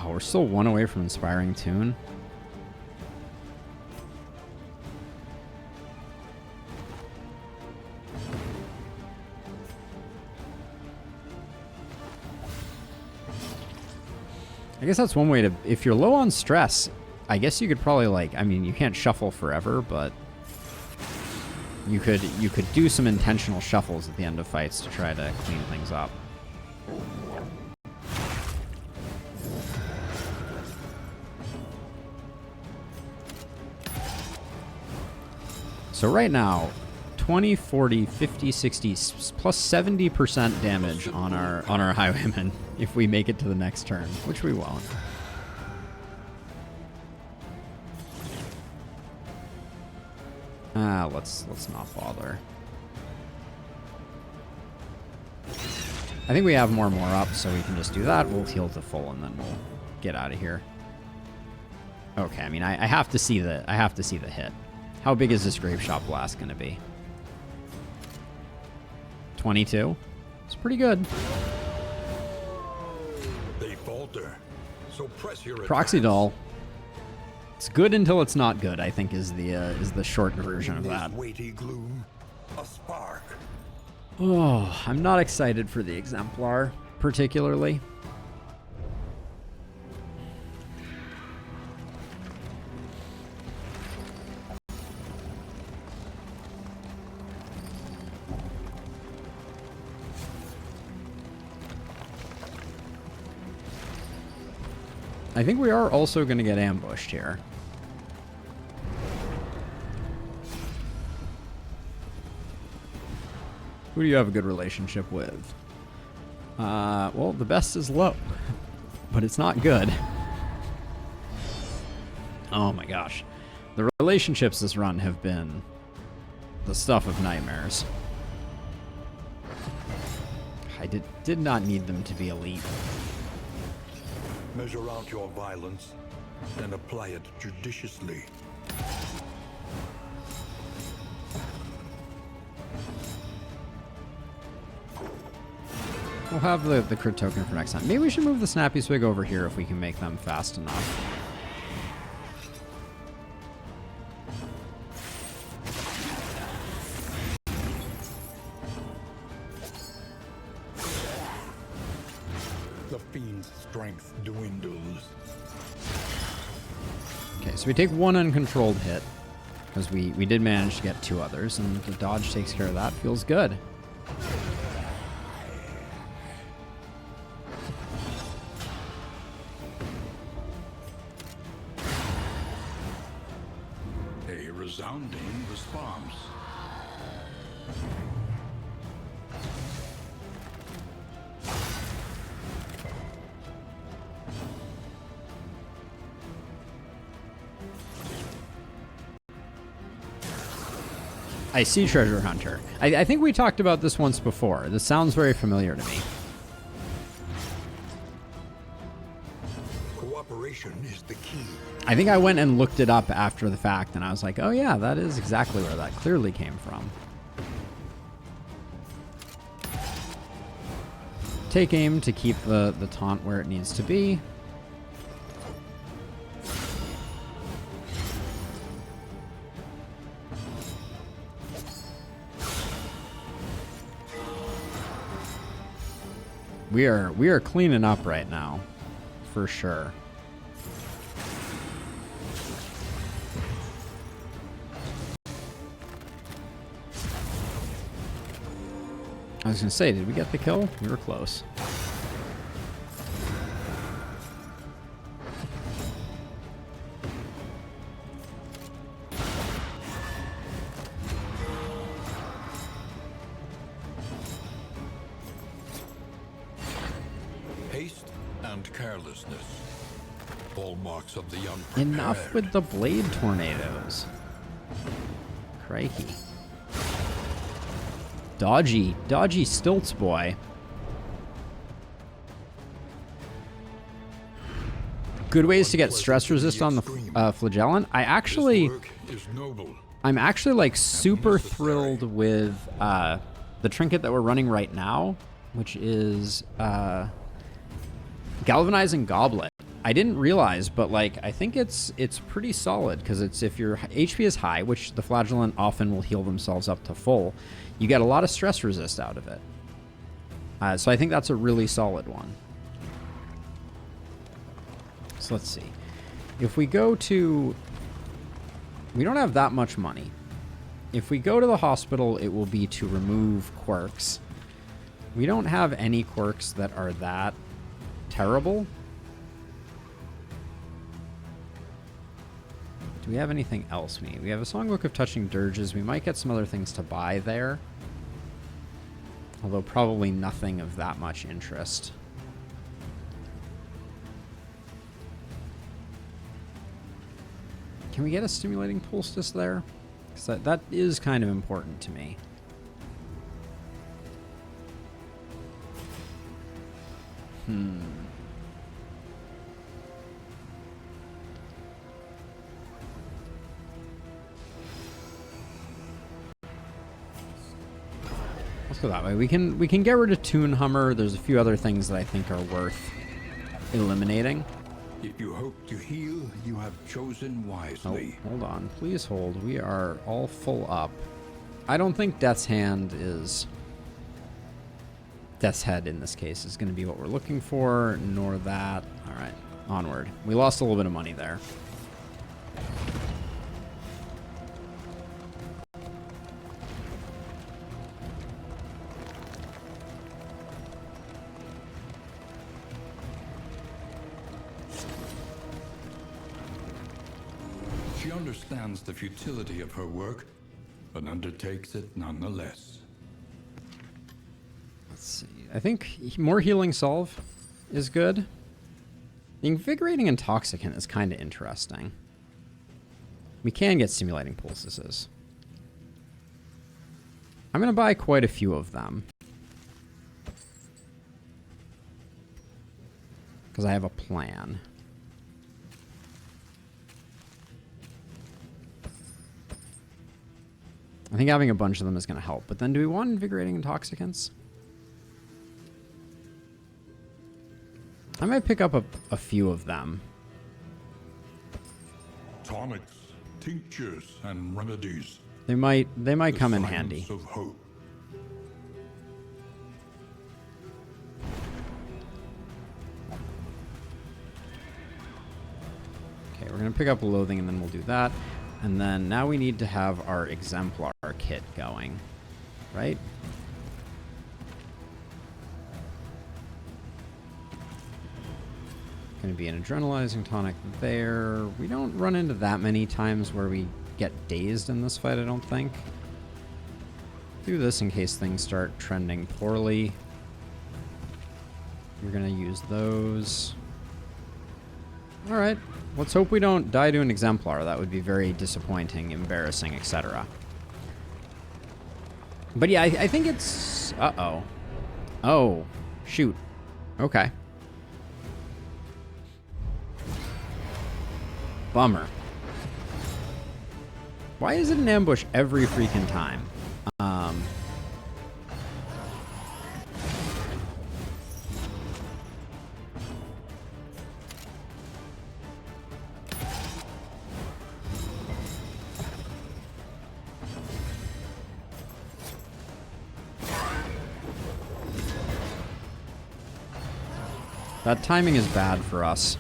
Oh, we're still one away from Inspiring Tune. I guess that's one way to... If you're low on stress, I guess you could probably, like... I mean, you can't shuffle forever, but... You could do some intentional shuffles at the end of fights to try to clean things up. So right now, 20, 40, 50, 60, plus 70% damage on our Highwayman if we make it to the next turn, which we won't. Let's not bother. I think we have more up, so we can just do that. We'll heal to full, and then we'll get out of here. Okay, I mean, I have to see the hit. How big is this Grave Shot Blast going to be? 22. It's pretty good. They falter. So press your Proxy Doll. It's good until it's not good, I think, is the short version of that. Weighty gloom, a spark. Oh, I'm not excited for the Exemplar, particularly. I think we are also going to get ambushed here. Who do you have a good relationship with? Well, the best is low, but it's not good. Oh my gosh. The relationships this run have been the stuff of nightmares. I did not need them to be elite. Measure out your violence, then apply it judiciously. We'll have the crit token for next time. Maybe we should move the Snappy Swig over here if we can make them fast enough. The fiend's strength dwindles. Okay, so we take one uncontrolled hit, because we did manage to get two others, and the dodge takes care of that. Feels good. A resounding response. I see Treasure Hunter. I think we talked about this once before. This sounds very familiar to me. Cooperation is the key. I think I went and looked it up after the fact, and I was like, oh yeah, that is exactly where that clearly came from. Take aim to keep the taunt where it needs to be. We are cleaning up right now, for sure. I was gonna say, did we get the kill? We were close. Haste and carelessness. Hallmarks of the unprepared. Enough with the blade tornadoes. Crikey. Dodgy stilts boy. Good ways to get stress resist on the flagellant. I'm actually like super thrilled with the trinket that we're running right now, which is galvanizing goblet. I didn't realize, but like I think it's pretty solid because it's if your HP is high, which the flagellant often will heal themselves up to full, you get a lot of stress resist out of it. So I think that's a really solid one. So let's see. If we go to... We don't have that much money. If we go to the hospital, it will be to remove quirks. We don't have any quirks that are that terrible. Do we have anything else we need? We have a songbook of touching dirges. We might get some other things to buy there. Although probably nothing of that much interest. Can we get a stimulating poultice there? Because that is kind of important to me. Let's go that way. We can get rid of Toon Hummer. There's a few other things that I think are worth eliminating. If you hope to heal, you have chosen wisely. Oh, hold on. Please hold. We are all full up. I don't think Death's Hand is... Death's Head, in this case, is going to be what we're looking for, nor that. All right, onward. We lost a little bit of money there. She understands the futility of her work, but undertakes it nonetheless. Let's see. I think more healing salve is good. The invigorating intoxicant is kind of interesting. We can get stimulating poultices. I'm going to buy quite a few of them. Because I have a plan. I think having a bunch of them is going to help. But then do we want invigorating intoxicants? I might pick up a few of them. Tonics, tinctures, and remedies. They might come in handy. Of hope. Okay, we're going to pick up loathing and then we'll do that. And then now we need to have our exemplar kit going, right? Going to be an adrenalizing tonic there. We don't run into that many times where we get dazed in this fight, I don't think. Do this in case things start trending poorly. We're going to use those. All right. Let's hope we don't die to an exemplar. That would be very disappointing, embarrassing, etc. But yeah, I think it's... Uh-oh. Oh, shoot. Okay. Bummer. Why is it an ambush every freaking time? That timing is bad for us.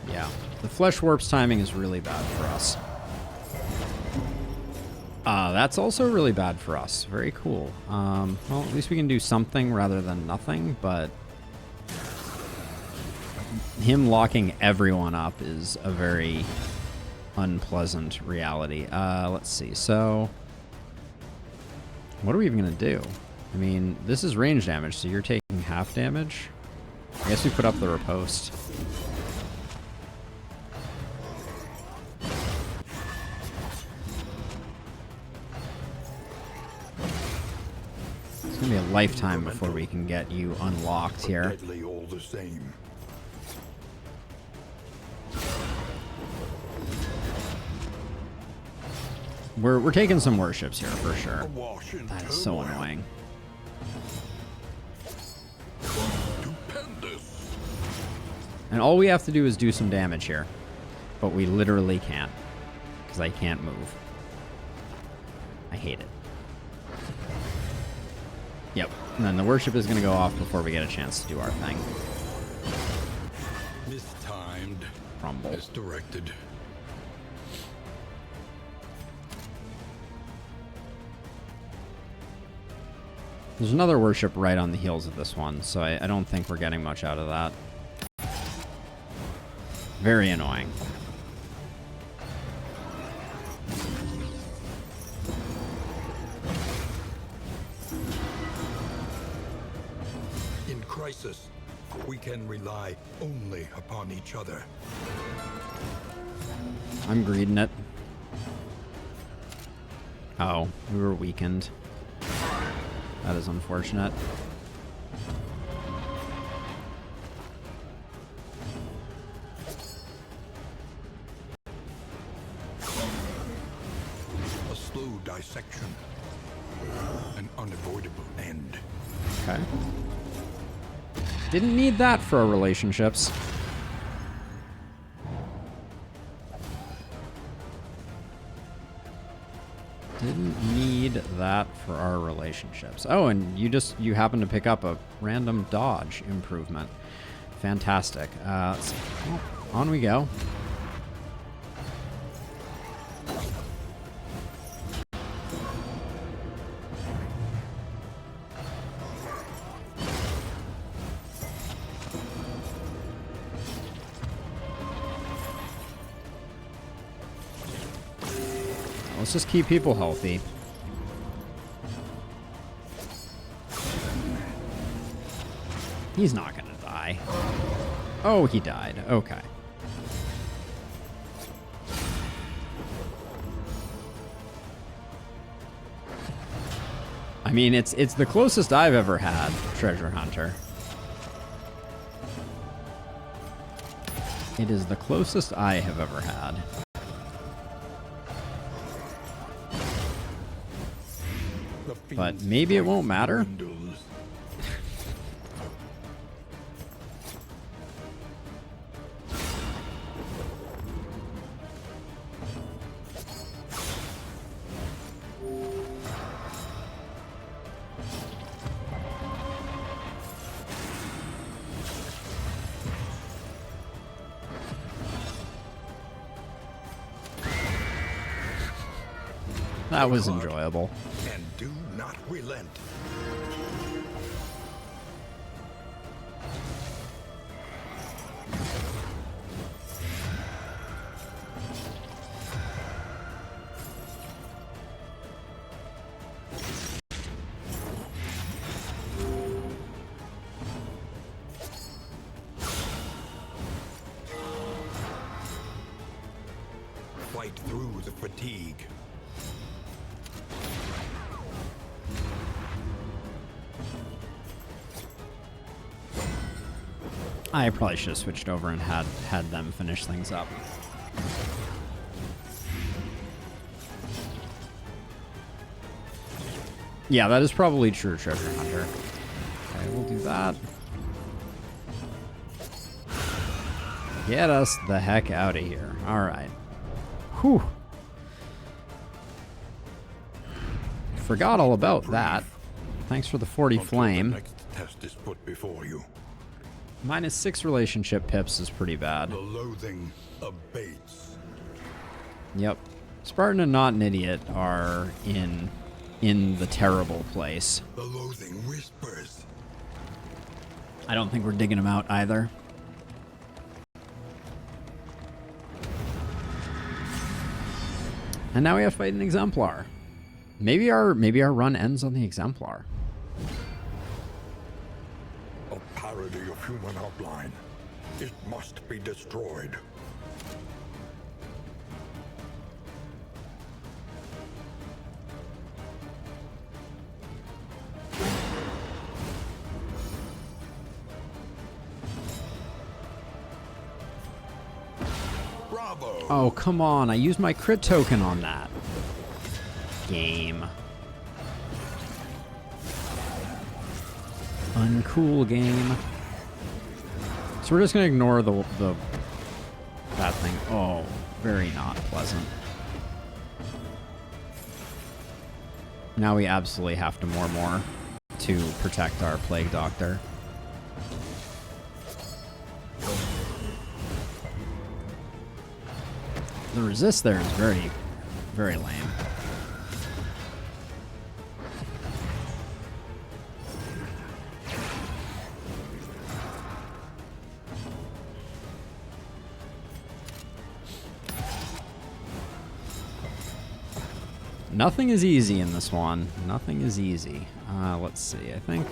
Yeah, the Flesh Warp's timing is really bad for us. That's also really bad for us. Very cool. Well, at least we can do something rather than nothing, but him locking everyone up is a very unpleasant reality. Let's see. So, what are we even going to do? I mean, this is range damage, so you're taking half damage. I guess we put up the riposte. It's going to be a lifetime before we can get you unlocked here. Deadly all the same. We're taking some worships here for sure. That is so annoying. And all we have to do is do some damage here. But we literally can't. Because I can't move. I hate it. Yep. And then the worship is going to go off before we get a chance to do our thing. Mistimed. Rumble. Misdirected. There's another worship right on the heels of this one, so I don't think we're getting much out of that. Very annoying. In crisis, we can rely only upon each other. I'm greeding it. Oh, we were weakened. That is unfortunate. A slow dissection. An unavoidable end. Okay. Didn't need that for our relationships. Didn't need that for our relationships. Oh, and you happen to pick up a random dodge improvement. Fantastic. Well, on we go. Let's just keep people healthy. He's not gonna die. Oh, he died. Okay. I mean, it's the closest I've ever had, Treasure Hunter. It is the closest I have ever had. But maybe it won't matter. That was enjoyable. And do not relent. Fight through the fatigue. I probably should have switched over and had them finish things up. Yeah, that is probably true, Treasure Hunter. Okay, we'll do that. Get us the heck out of here. All right. Whew. Forgot all about that. Thanks for the 40 flame. The next test is put before you. -6 relationship pips is pretty bad. The loathing abates. Yep. Spartan and Not an Idiot are in the terrible place. The loathing whispers. I don't think we're digging them out either. And now we have to fight an Exemplar. Maybe our run ends on the Exemplar. A parody of human outline. It must be destroyed. Bravo! Oh, come on. I used my crit token on that. Game. Uncool game. So we're just going to ignore that thing. Oh, very not pleasant. Now we absolutely have to more to protect our Plague Doctor. The resist there is very, very lame. Nothing is easy in this one. Nothing is easy. Let's see. I think.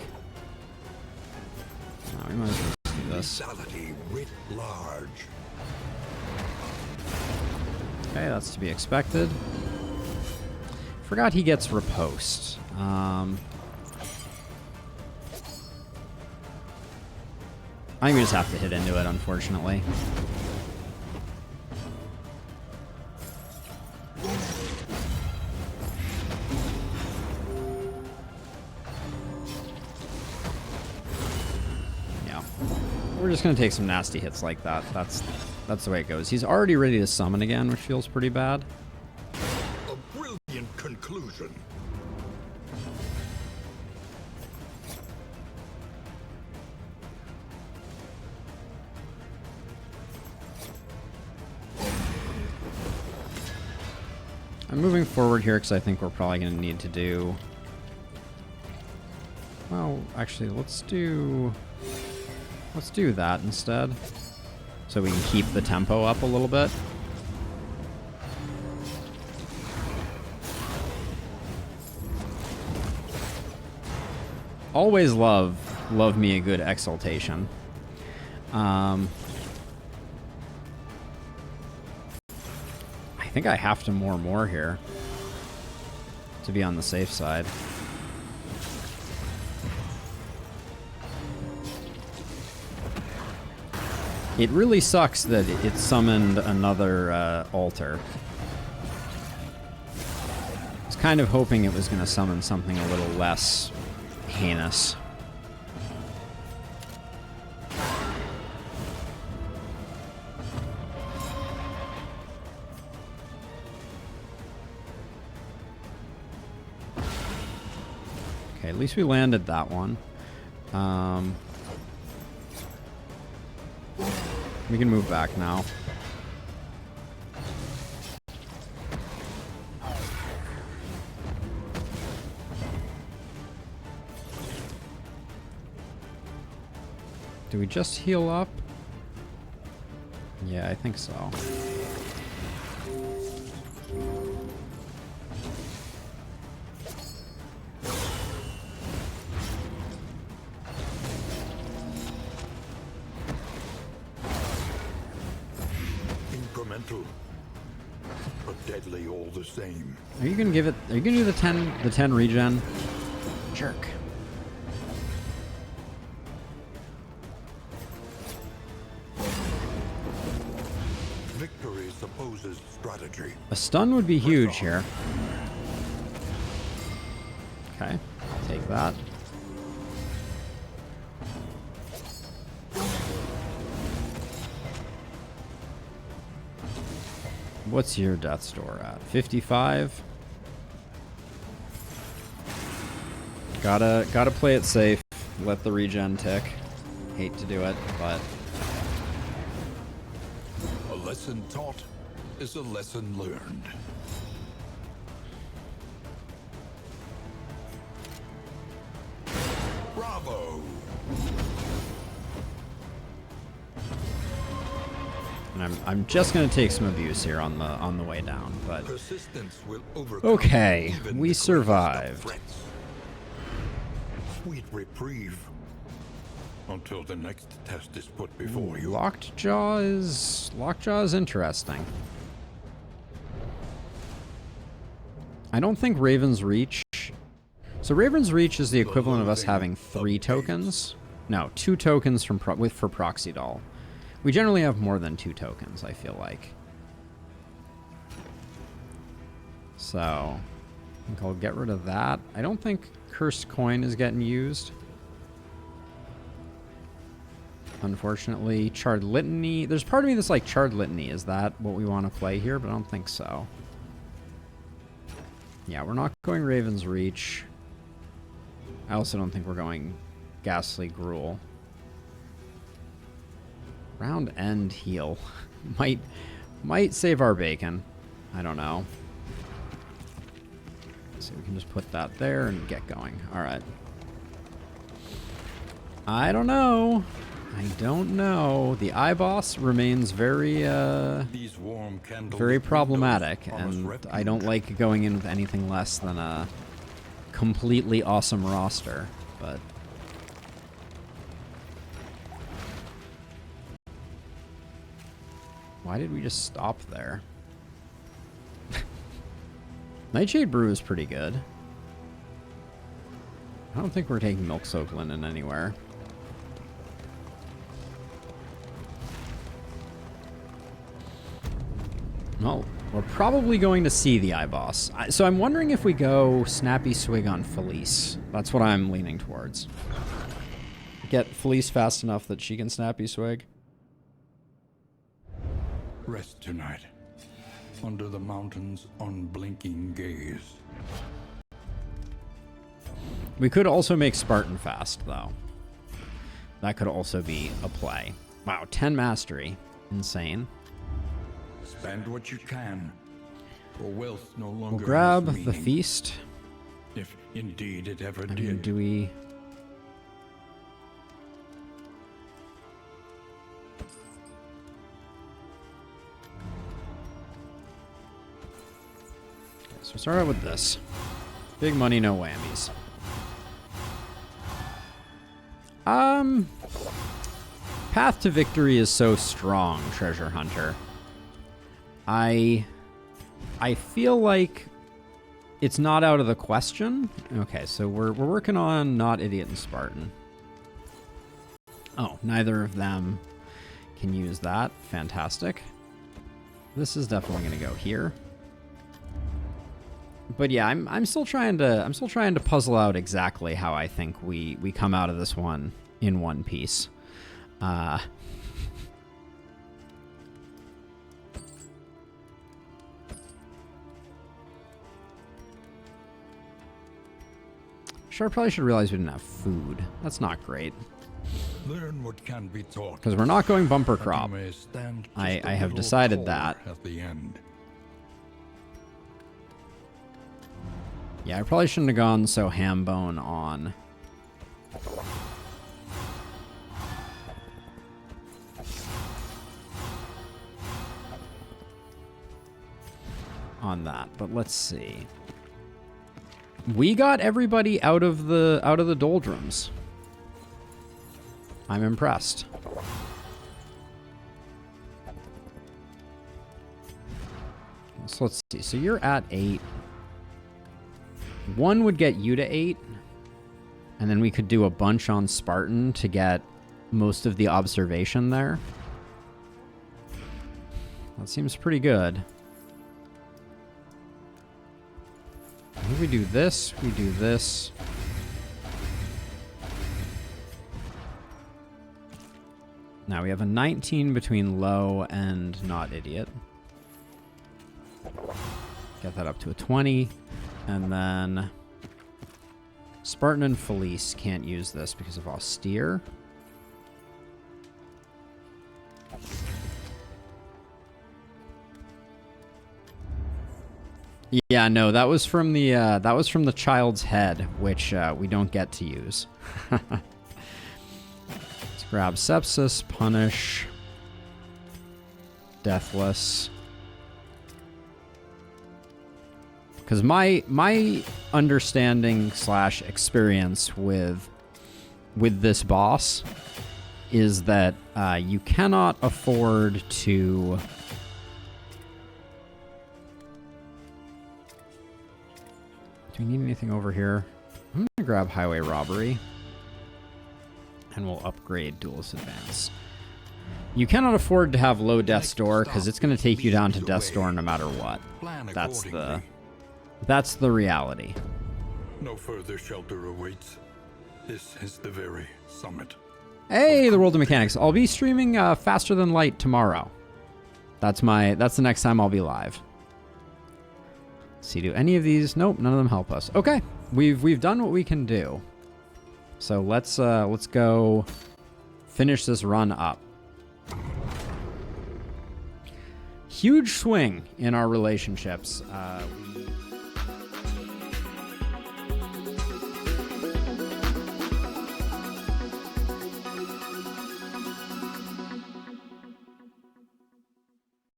No, we might as well just do this. Lethality writ large. Okay, that's to be expected. Forgot he gets riposte. I think we just have to hit into it, unfortunately. We're just gonna take some nasty hits like that. That's the way it goes. He's already ready to summon again, which feels pretty bad. A brilliant conclusion. I'm moving forward here because I think we're probably gonna need to do. Well, actually, let's do that instead, so we can keep the tempo up a little bit. Always love me a good exaltation. I think I have to more here to be on the safe side. It really sucks that it summoned another altar. I was kind of hoping it was going to summon something a little less heinous. Okay, at least we landed that one. We can move back now. Do we just heal up? Yeah, I think so. Incremental, but deadly all the same. Are you gonna give it? Are you gonna do the 10 regen? Jerk. opposes strategy. A stun would be huge here. Okay, I'll take that. What's your death's door at? 55? Gotta play it safe. Let the regen tick. Hate to do it, but... A lesson taught is a lesson learned. Bravo! And I'm just gonna take some abuse here on the way down, but Persistence will overcome okay, even we the survived. greatest of threats. Sweet reprieve until the next test is put before you. Lockjaw is interesting. I don't think Raven's Reach. So Raven's Reach is the equivalent of us having 3 tokens. No, 2 tokens from for Proxy Doll. We generally have more than 2 tokens, I feel like. So, I think I'll get rid of that. I don't think Cursed Coin is getting used. Unfortunately, Charred Litany. There's part of me that's like, Charred Litany, is that what we want to play here? But I don't think so. Yeah, we're not going Raven's Reach. I also don't think we're going Ghastly Gruel. Round End Heal. might save our bacon. I don't know. So we can just put that there and get going. Alright. I don't know. I don't know. The iBoss remains very, very problematic, and I don't like going in with anything less than a completely awesome roster, but... Why did we just stop there? Nightshade Brew is pretty good. I don't think we're taking Milk Soak Linen anywhere. Well, we're probably going to see the iBoss. So I'm wondering if we go Snappy Swig on Felice. That's what I'm leaning towards. Get Felice fast enough that she can Snappy Swig. Rest tonight, under the mountain's unblinking gaze. We could also make Spartan fast, though. That could also be a play. Wow, 10 mastery. Insane. Spend what you can, for wealth no longer We'll grab has the meaning, feast. if indeed it ever I mean, did. do we... So we'll start out with this. Big money, no whammies. Path to victory is so strong, Treasure Hunter. I feel like it's not out of the question. Okay, so we're working on Not Idiot and Spartan. Oh, neither of them can use that. Fantastic. This is definitely going to go here. But yeah, I'm still trying to puzzle out exactly how I think we come out of this one in one piece. Sure, I probably should realize we didn't have food. That's not great. Learn what can be taught. Because we're not going bumper that crop. you may stand I just a have little decided taller that. at the end. Yeah, I probably shouldn't have gone so ham bone on. On that, but let's see. We got everybody out of the doldrums. I'm impressed. So let's see. So you're at 8. 1 would get you to 8. And then we could do a bunch on Spartan to get most of the observation there. That seems pretty good. I think we do this, we do this. Now we have a 19 between low and not idiot. Get that up to a 20. And then Spartan and Felice can't use this because of austere. Yeah, no, that was from the child's head, which we don't get to use. Let's grab sepsis, punish, deathless. Because my understanding / experience with this boss is that you cannot afford to. Do we need anything over here? I'm gonna grab highway robbery, and we'll upgrade duelist advance. You cannot afford to have low death's door because it's gonna take you down to death's door no matter what. That's the reality. No further shelter awaits. This is the very summit. Hey, the world of mechanics. I'll be streaming Faster Than Light tomorrow. That's the next time I'll be live. Let's see, do any of these? Nope, none of them help us. Okay, we've done what we can do. So let's go finish this run up. Huge swing in our relationships.